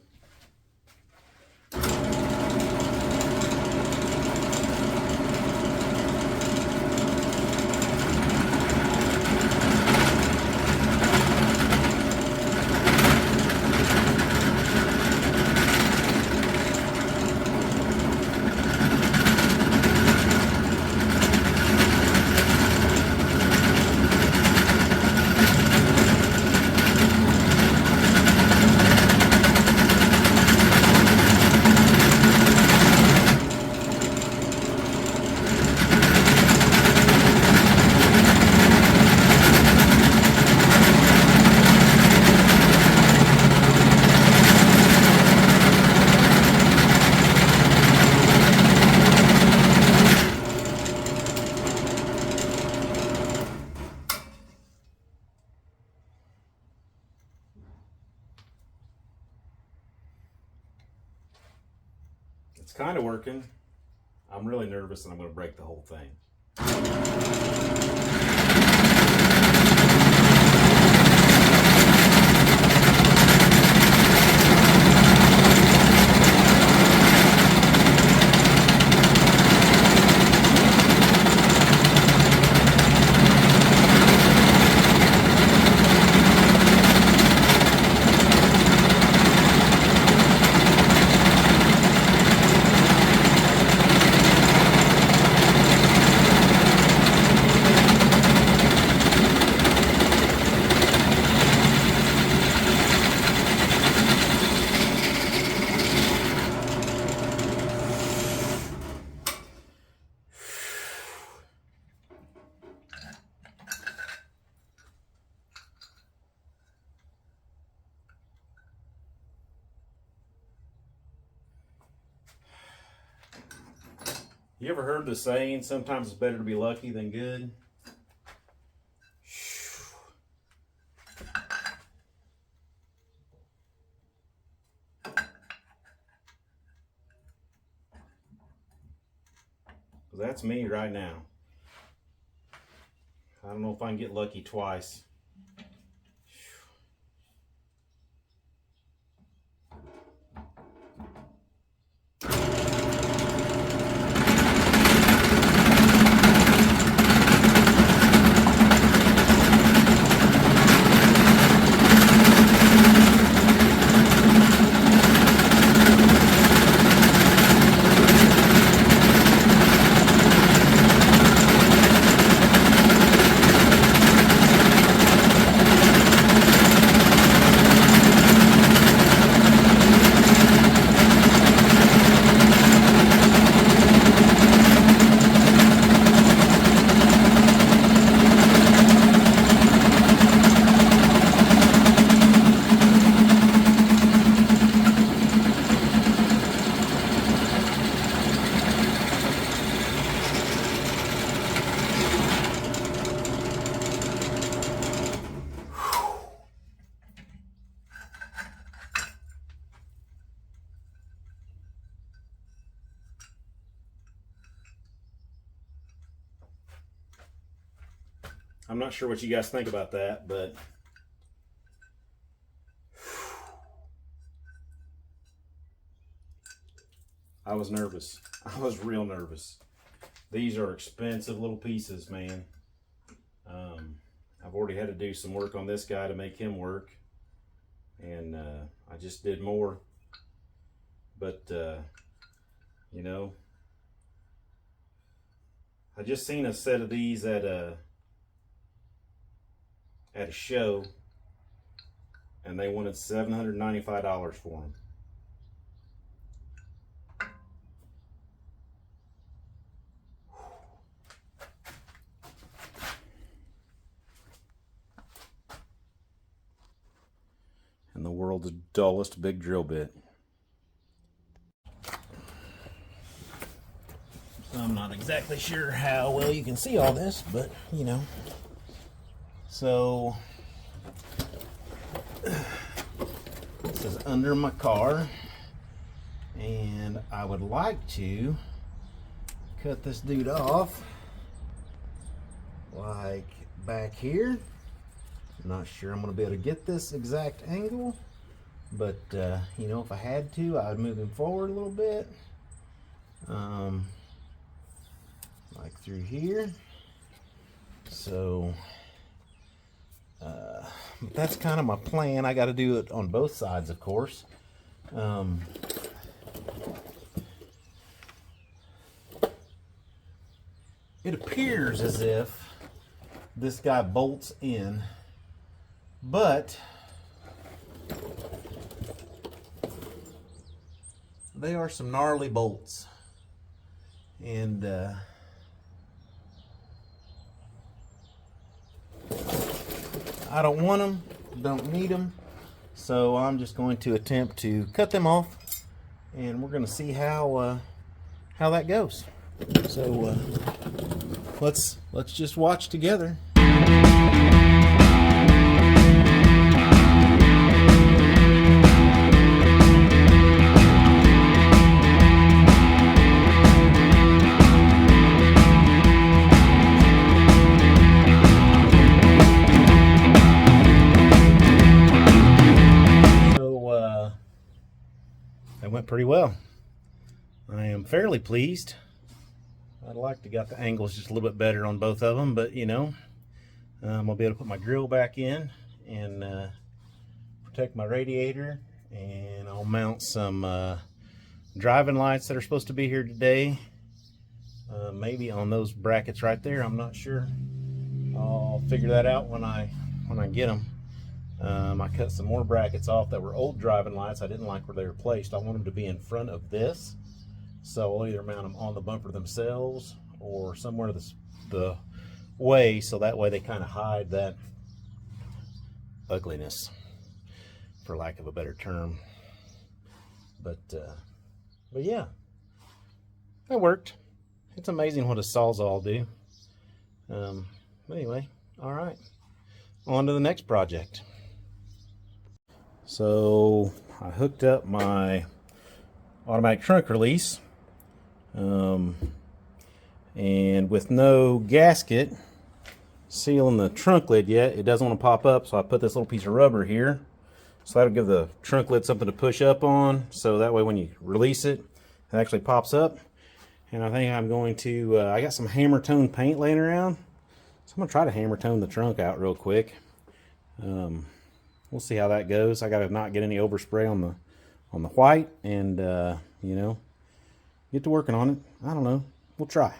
It's kind of working. I'm really nervous and I'm going to break the whole thing. You ever heard the saying, sometimes it's better to be lucky than good? That's me right now. I don't know if I can get lucky twice. I'm not sure what you guys think about that, but I was nervous. I was real nervous. These are expensive little pieces, man. I've already had to do some work on this guy to make him work, and I just did more. But you know, I just seen a set of these at a show, and they wanted $795 for them. the world's dullest big drill bit. I'm not exactly sure how well you can see all this, but you know. So this is under my car, and I would like to cut this dude off like back here. I'm not sure I'm going to be able to get this exact angle, but you know, if I had to, I would move him forward a little bit, like through here. So that's kind of my plan. I got to do it on both sides, of course. It appears as if this guy bolts in, but they are some gnarly bolts, and I don't want them, don't need them, so I'm just going to attempt to cut them off, and we're going to see how that goes. So let's just watch together. That went pretty well. I am fairly pleased. I'd like to got the angles just a little bit better on both of them, but you know, I'll be able to put my grill back in and protect my radiator, and I'll mount some driving lights that are supposed to be here today, maybe on those brackets right there. I'm not sure. I'll figure that out when I get them. I cut some more brackets off that were old driving lights. I didn't like where they were placed. I want them to be in front of this, so I'll either mount them on the bumper themselves or somewhere the way, so that way they kind of hide that ugliness, for lack of a better term. But yeah, that worked. It's amazing what a Sawzall do. But anyway, all right, on to the next project. So I hooked up my automatic trunk release, and with no gasket sealing the trunk lid yet, it doesn't want to pop up, so I put this little piece of rubber here, so that'll give the trunk lid something to push up on, so that way when you release it, it actually pops up. And I think I'm going to I got some hammer tone paint laying around, so I'm gonna try to hammer tone the trunk out real quick. We'll see how that goes. I gotta not get any overspray on the white, and you know, get to working on it. I don't know, we'll try.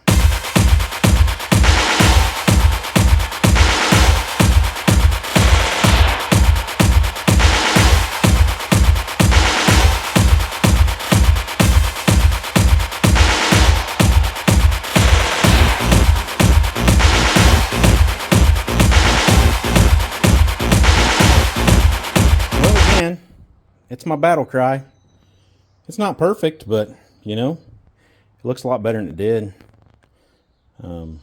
It's my battle cry. It's not perfect, but you know, it looks a lot better than it did. You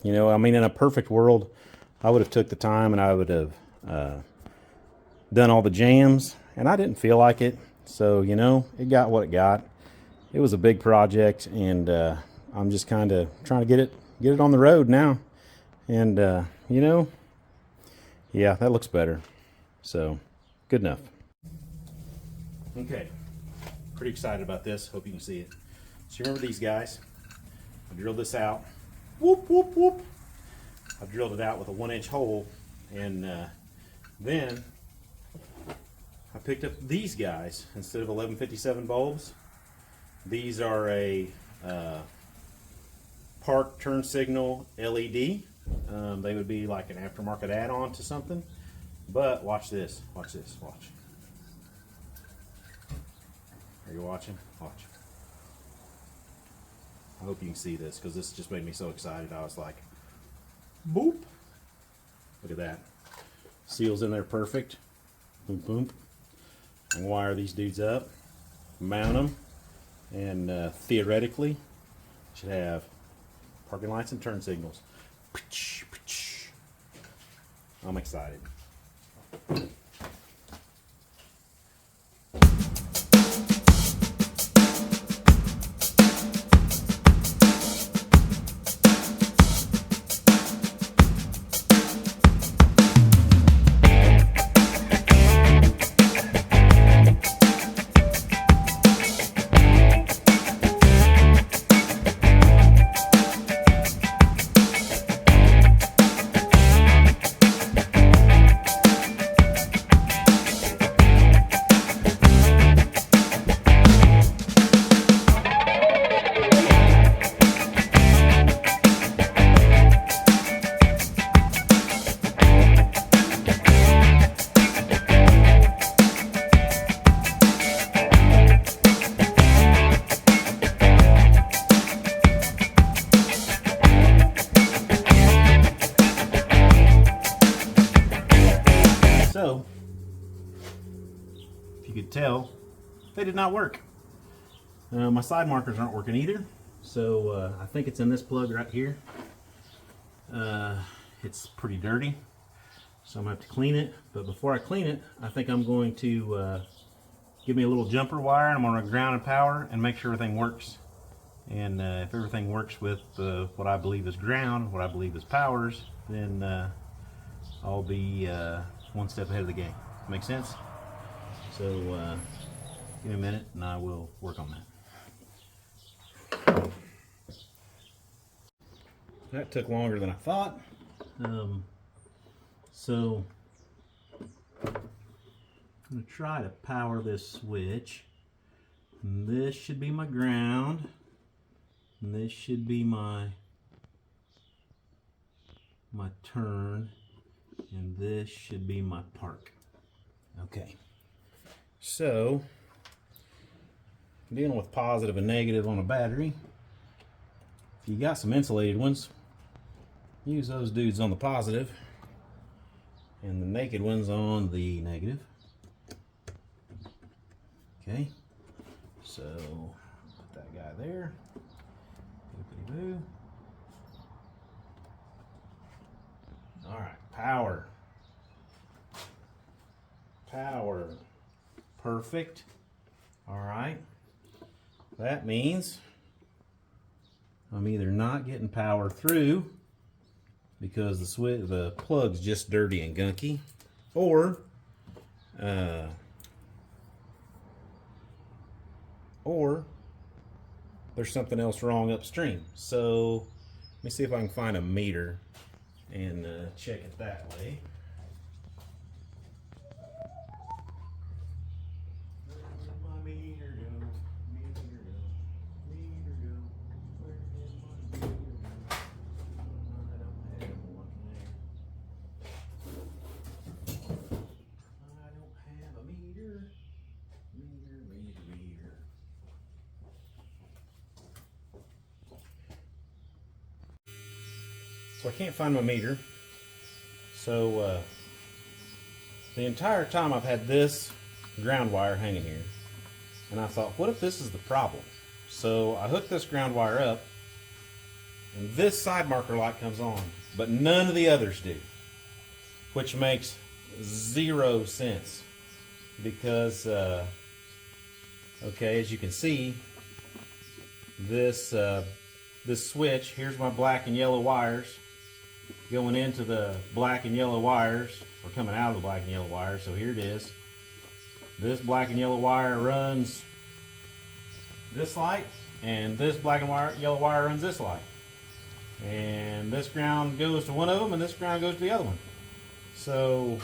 know, I mean, in a perfect world, I would have took the time and I would have done all the jams, and I didn't feel like it. So, you know, it got what it got. It was a big project, and I'm just kind of trying to get it on the road now. And you know, yeah, that looks better. So, good enough. Okay, pretty excited about this. Hope you can see it. So you remember these guys? I drilled this out. Whoop, whoop, whoop. I drilled it out with a 1-inch hole, and then I picked up these guys instead of 1157 bulbs. These are a park turn signal LED. They would be like an aftermarket add-on to something. But watch this, watch this, watch. Are you watching? Watch. I hope you can see this, because this just made me so excited. I was like, boop. Look at that. Seals in there perfect. Boom, boom. and wire these dudes up, mount them, and theoretically should have parking lights and turn signals. I'm excited. So, if you could tell, they did not work. My side markers aren't working either, so I think it's in this plug right here. It's pretty dirty, so I'm going to have to clean it. But before I clean it, I think I'm going to give me a little jumper wire, and I'm going to ground and power and make sure everything works. And if everything works with what I believe is ground, what I believe is powers, then I'll be one step ahead of the game. Make sense? So give me a minute and I will work on that. That took longer than I thought. So I'm going to try to power this switch. And this should be my ground. And this should be my turn. And this should be my park. Okay. So, dealing with positive and negative on a battery. If you got some insulated ones, use those dudes on the positive and the naked ones on the negative. Okay. So, put that guy there. Boop-a-dee-boo. All right, power. Power. Perfect. All right. That means I'm either not getting power through because the plug's just dirty and gunky, or there's something else wrong upstream. So let me see if I can find a meter and check it that way. Where did my meter go? Meter go. Meter go. Where did my meter go? I don't have one there. I don't have a meter. Meter. So I can't find my meter. So the entire time I've had this ground wire hanging here, and I thought, what if this is the problem? So I hooked this ground wire up, and this side marker light comes on, but none of the others do, which makes 0 sense because okay, as you can see, this switch, here's my black and yellow wires going into the black and yellow wires, or coming out of the black and yellow wires. So here it is. This black and yellow wire runs this light, and this black and yellow wire runs this light. And this ground goes to one of them, and this ground goes to the other one. So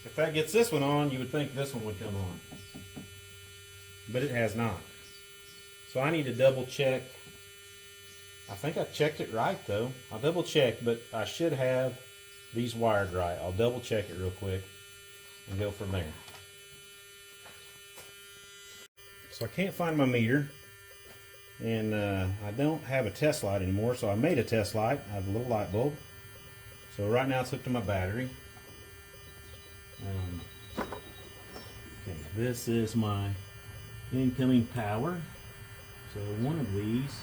if that gets this one on, you would think this one would come on. But it has not. So I need to double check. I think I checked it right though. I'll double check, but I should have these wired right. I'll double check it real quick and go from there. So I can't find my meter, and I don't have a test light anymore, so I made a test light. I have a little light bulb. So right now it's hooked to my battery. This is my incoming power. So one of these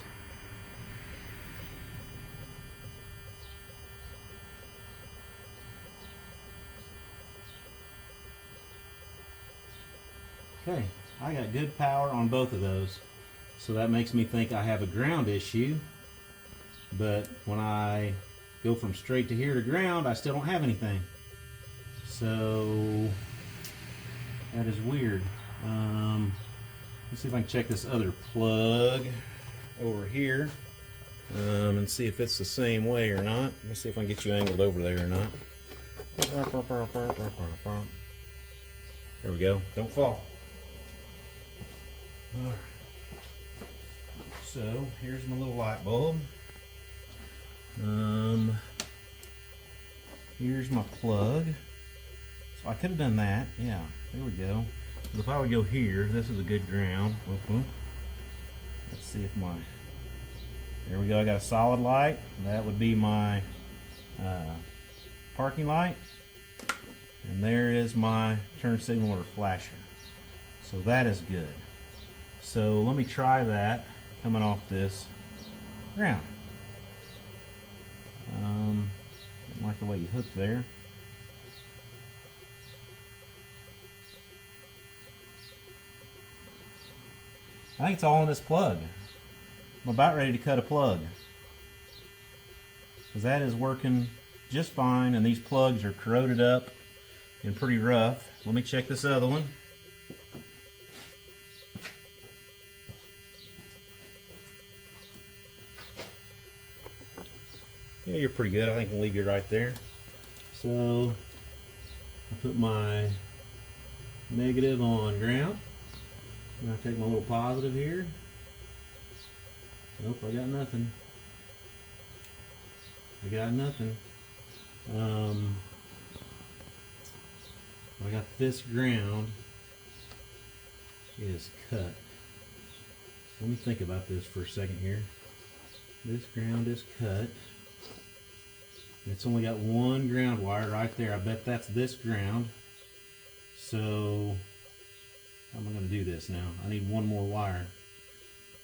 okay, I got good power on both of those. So that makes me think I have a ground issue. But when I go from straight to here to ground, I still don't have anything. So that is weird. Let's see if I can check this other plug over here and see if it's the same way or not. Let me see if I can get you angled over there or not. There we go. Don't fall. All right. So here's my little light bulb. Here's my plug. So I could have done that. Yeah, there we go. But if I would go here, this is a good ground. Let's see if my, there we go. I got a solid light. That would be my parking light. And there is my turn signal or flasher. So that is good. So let me try that coming off this ground. Didn't like the way you hooked there. I think it's all in this plug. I'm about ready to cut a plug, because that is working just fine, and these plugs are corroded up and pretty rough. Let me check this other one. Yeah, you're pretty good. I think I'll leave you right there. So I put my negative on ground. And I take my little positive here. Nope, I got nothing. I got nothing. I got this ground is cut. Let me think about this for a second here. This ground is cut. It's only got one ground wire right there. I bet that's this ground. So how am I going to do this now? I need one more wire.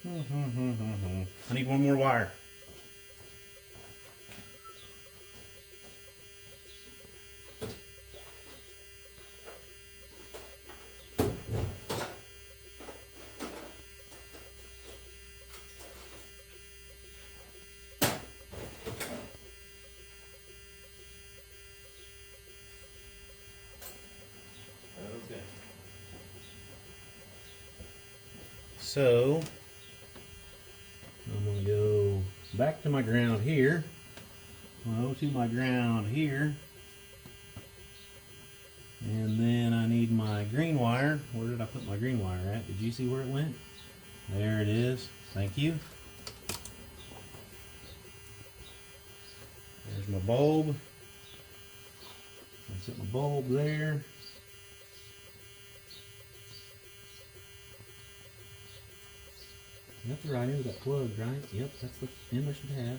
I need one more wire. So I'm going to go back to my ground here. Well, to my ground here. And then I need my green wire. Where did I put my green wire at? Did you see where it went? There it is. Thank you. There's my bulb. I set my bulb there. That's the right end of that plug, right? Yep, that's the end I should have.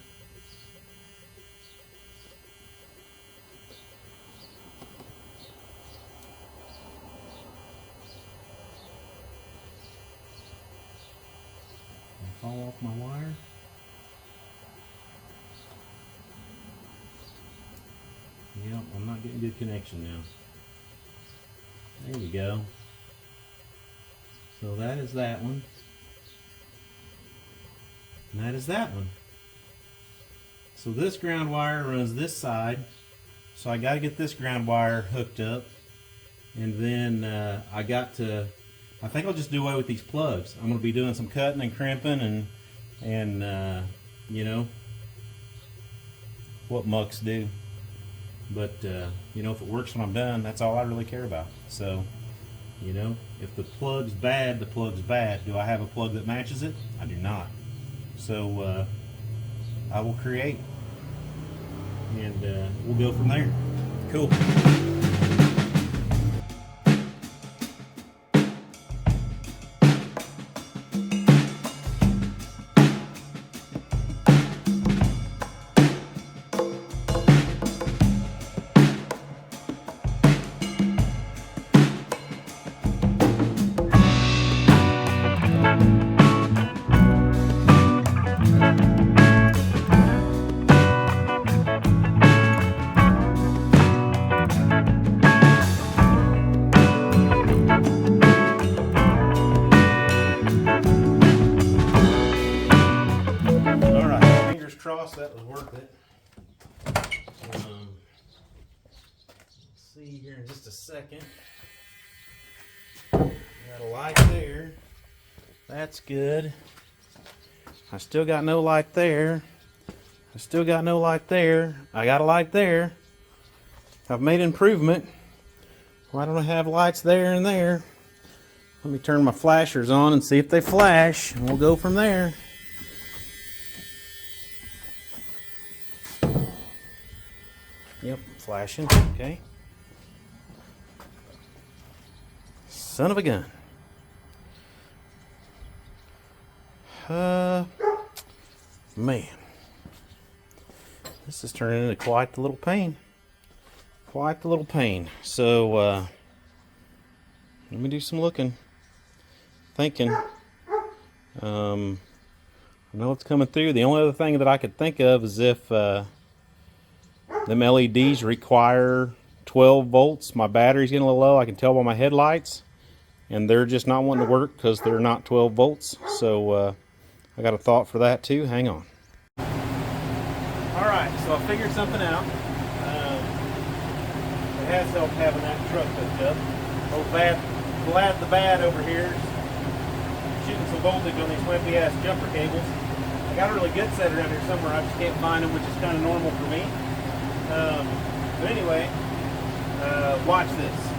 Fall off my wire. Yep, I'm not getting good connection now. There you go. So that is that one. And that is that one. So this ground wire runs this side. So I got to get this ground wire hooked up. And then I think I'll just do away with these plugs. I'm going to be doing some cutting and crimping and you know, what mucks do. But you know, if it works when I'm done, that's all I really care about. So, you know, if the plug's bad, the plug's bad. Do I have a plug that matches it? I do not. So I will create, and we'll go from there. Cool. second. Got a light there. That's good. I still got no light there. I still got no light there. I got a light there. I've made improvement. Why don't I have lights there and there? Let me turn my flashers on and see if they flash, and we'll go from there. Yep, flashing. Okay. Son of a gun. Man. This is turning into quite the little pain. Quite the little pain. So, let me do some looking. Thinking. I know it's coming through. The only other thing that I could think of is if, them LEDs require 12 volts. My battery's getting a little low. I can tell by my headlights. And they're just not wanting to work because they're not 12 volts. So I got a thought for that too. Hang on. Alright, so I figured something out. It has helped having that truck hooked up. Old Vlad the Bad over here is shooting some voltage on these wimpy ass jumper cables. I got a really good set around here somewhere. I just can't find them, which is kind of normal for me. But anyway, watch this.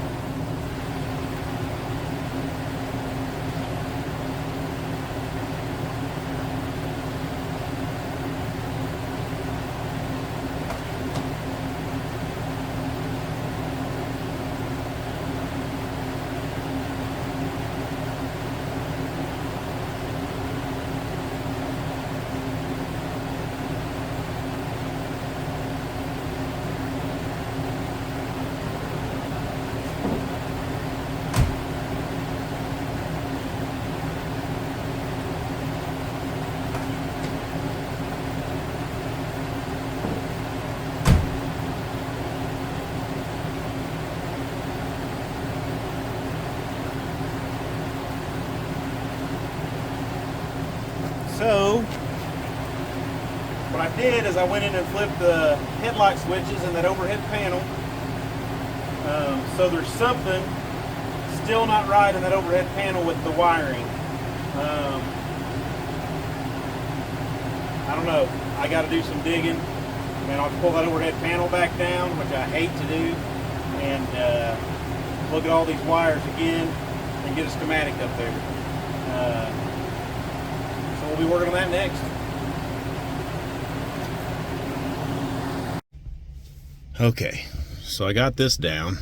So, what I did is I went in and flipped the headlight switches in that overhead panel. So there's something still not right in that overhead panel with the wiring. I don't know. I got to do some digging. And I'll pull that overhead panel back down, which I hate to do, and look at all these wires again and get a schematic up there. So we'll be working on that next. Okay, so I got this down,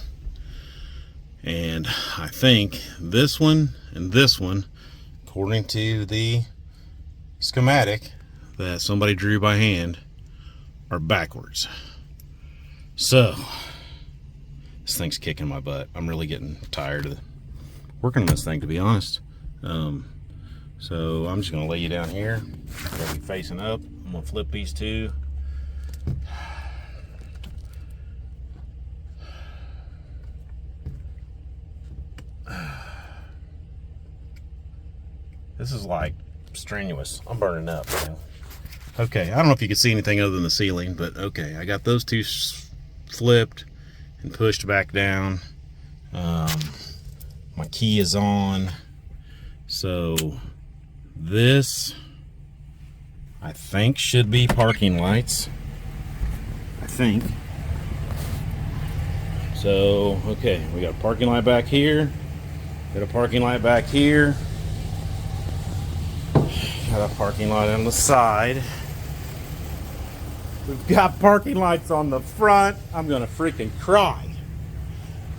and I think this one and this one, according to the schematic that somebody drew by hand, are backwards. So this thing's kicking my butt. I'm really getting tired of working on this thing, to be honest. So I'm just gonna lay you down here. Gotta be facing up. I'm gonna flip these two. This is like strenuous. I'm burning up, man. Okay, I don't know if you can see anything other than the ceiling, but okay, I got those two flipped and pushed back down. My key is on. So this, I think, should be parking lights. I think. So, okay, we got a parking light back here. Got a parking light back here. Got a parking light on the side. We've got parking lights on the front. I'm gonna freaking cry.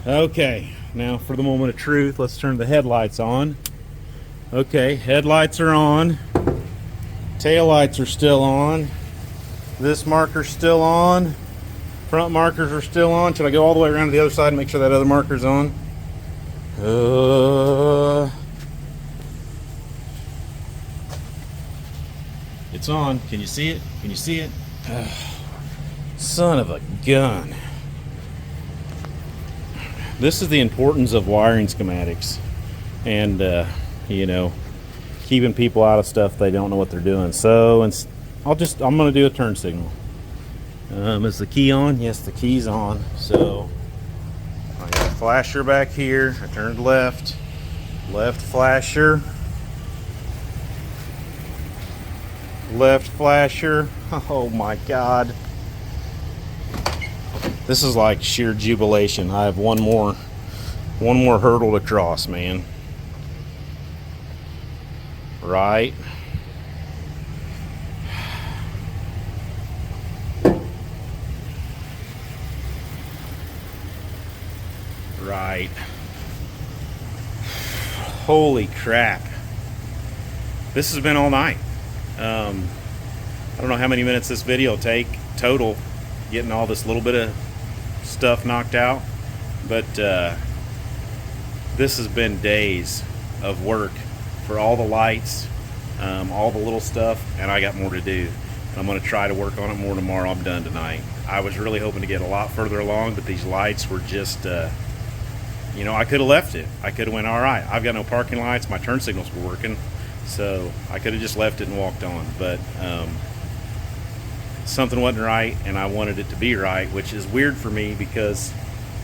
Okay, now for the moment of truth, let's turn the headlights on. Okay, headlights are on. Tail lights are still on. This marker's still on. Front markers are still on. Should I go all the way around to the other side and make sure that other marker's on? It's on. Can you see it? Can you see it? Son of a gun. This is the importance of wiring schematics and you know, keeping people out of stuff they don't know what they're doing. So I'm gonna do a turn signal. Is the key on? Yes, the key's on. So I gotta flasher back here. I turned left. Left flasher. Left flasher. Oh my God. This is like sheer jubilation. I have one more hurdle to cross, man. Right. Right. Holy crap. This has been all night. I don't know how many minutes this video will take total, getting all this little bit of stuff knocked out, but this has been days of work for all the lights, all the little stuff, and I got more to do. And I'm going to try to work on it more tomorrow. I'm done tonight. I was really hoping to get a lot further along, but these lights were just, you know, I could have left it. I could have went, all right, I've got no parking lights. My turn signals were working, so I could have just left it and walked on. But something wasn't right, and I wanted it to be right, which is weird for me because,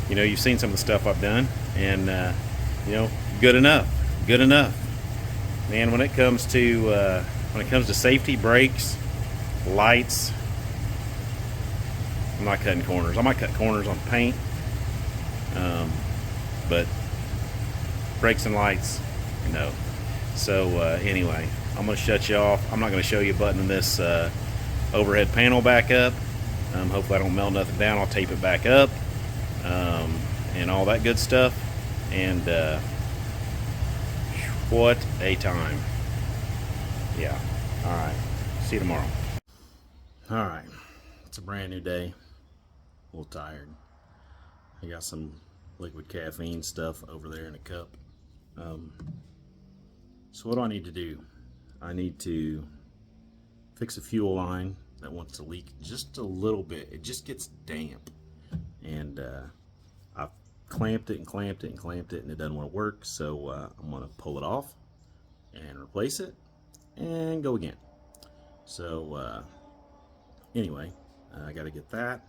you know, you've seen some of the stuff I've done, and you know, good enough. Man, when it comes to safety, brakes, lights, I'm not cutting corners. I might cut corners on paint, but brakes and lights, no. So anyway, I'm going to shut you off. I'm not going to show you buttoning this overhead panel back up. Hopefully I don't melt nothing down. I'll tape it back up, and all that good stuff. And what a time. Yeah. All right. See you tomorrow. All right. It's a brand new day. A little tired. I got some liquid caffeine stuff over there in a cup. So what do I need to do? I need to fix a fuel line that wants to leak just a little bit. It just gets damp, and I've clamped it and clamped it and clamped it, and it doesn't want to work. So I'm going to pull it off and replace it and go again. So anyway, I got to get that.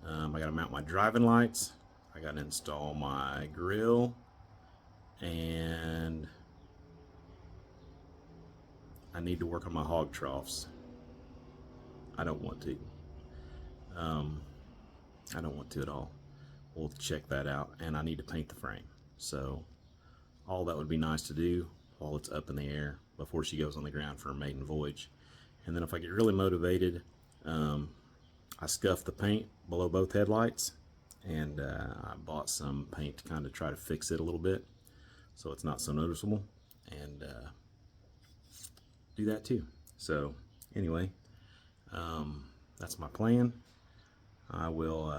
I got to mount my driving lights. I got to install my grill, and I need to work on my hog troughs. I don't want to. I don't want to at all. We'll check that out, and I need to paint the frame. So all that would be nice to do while it's up in the air before she goes on the ground for her maiden voyage. And then if I get really motivated, I scuffed the paint below both headlights, and I bought some paint to kind of try to fix it a little bit so it's not so noticeable, and do that too. So anyway, that's my plan. I will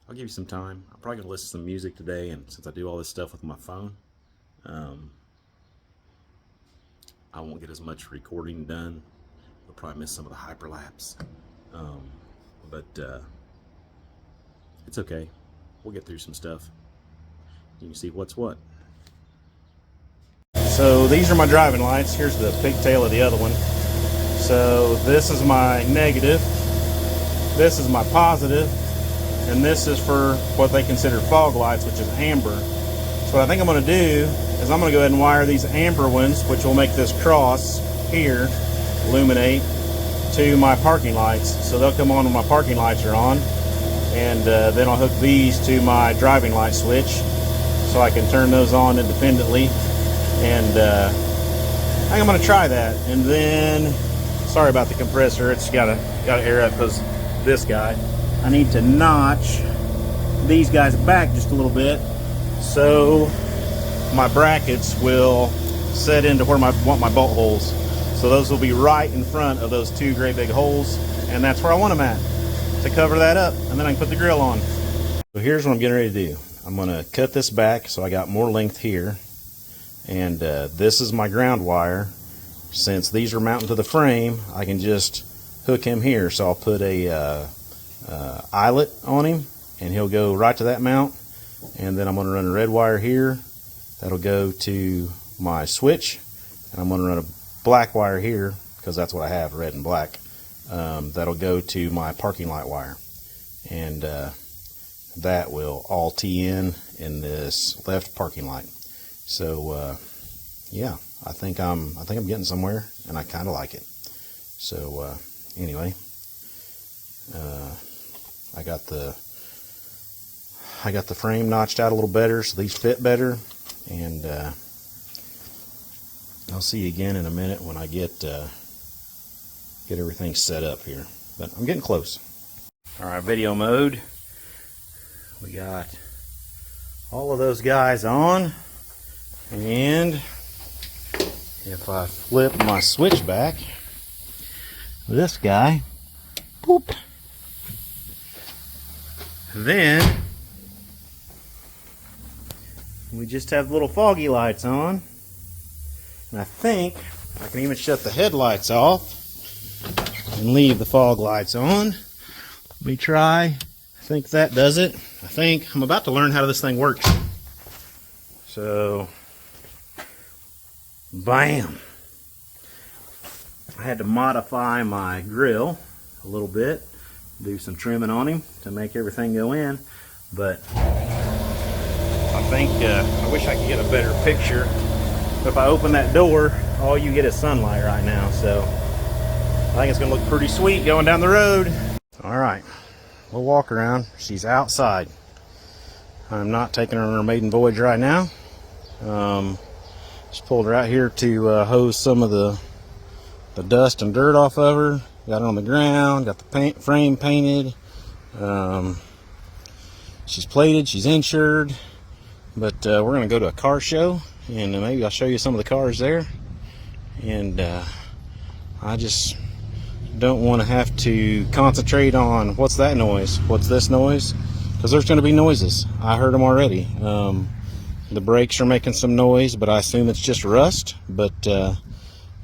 I'll give you some time. I'm probably gonna listen to some music today, and since I do all this stuff with my phone, I won't get as much recording done. I'll probably miss some of the hyperlapse, but it's okay. We'll get through some stuff. You can see what's what. So these are my driving lights. Here's the pigtail of the other one. So this is my negative, this is my positive, and this is for what they consider fog lights, which is amber. So what I think I'm going to do is I'm going to go ahead and wire these amber ones, which will make this cross here illuminate, to my parking lights. So they'll come on when my parking lights are on, and then I'll hook these to my driving light switch so I can turn those on independently. And I think I'm going to try that. And then, sorry about the compressor, it's got to air up because this guy. I need to notch these guys back just a little bit so my brackets will set into where I want my bolt holes. So those will be right in front of those two great big holes, and that's where I want them at, to cover that up, and then I can put the grill on. So here's what I'm getting ready to do. I'm going to cut this back so I got more length here, and this is my ground wire. Since these are mounted to the frame, I can just hook him here. So I'll put a eyelet on him, and he'll go right to that mount. And then I'm going to run a red wire here that'll go to my switch, and I'm going to run a black wire here because that's what I have, red and black. That'll go to my parking light wire. And that will all tee in this left parking light. So yeah, I think I'm getting somewhere, and I kind of like it. So anyway, I got the frame notched out a little better, so these fit better, and I'll see you again in a minute when I get everything set up here. But I'm getting close. All right, video mode. We got all of those guys on, and if I flip my switch back, this guy, boop, then we just have little foggy lights on, and I think I can even shut the headlights off and leave the fog lights on. Let me try. I think that does it. I think I'm about to learn how this thing works. So, bam. I had to modify my grill a little bit, do some trimming on him to make everything go in, but I think I wish I could get a better picture. If I open that door, all you get is sunlight right now, so I think it's gonna look pretty sweet going down the road. All right, we'll walk around. She's outside. I'm not taking her on her maiden voyage right now. Just pulled her out here to hose some of the dust and dirt off of her. Got her on the ground, got the frame painted. She's plated, she's insured, but we're gonna go to a car show, and maybe I'll show you some of the cars there. And I just don't want to have to concentrate on what's that noise, what's this noise, because there's going to be noises. I heard them already. The brakes are making some noise, but I assume it's just rust, but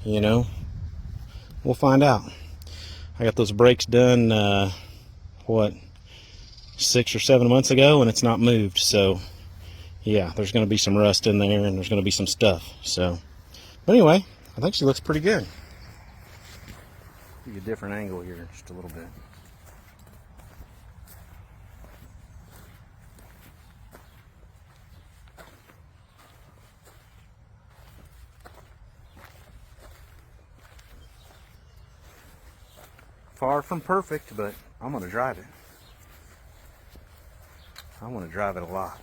you know, we'll find out. I got those brakes done what, 6 or 7 months ago, and it's not moved. So yeah, there's going to be some rust in there, and there's going to be some stuff. So, but anyway, I think she looks pretty good. Give you a different angle here, just a little bit. Far from perfect, but I'm going to drive it. I want to drive it a lot.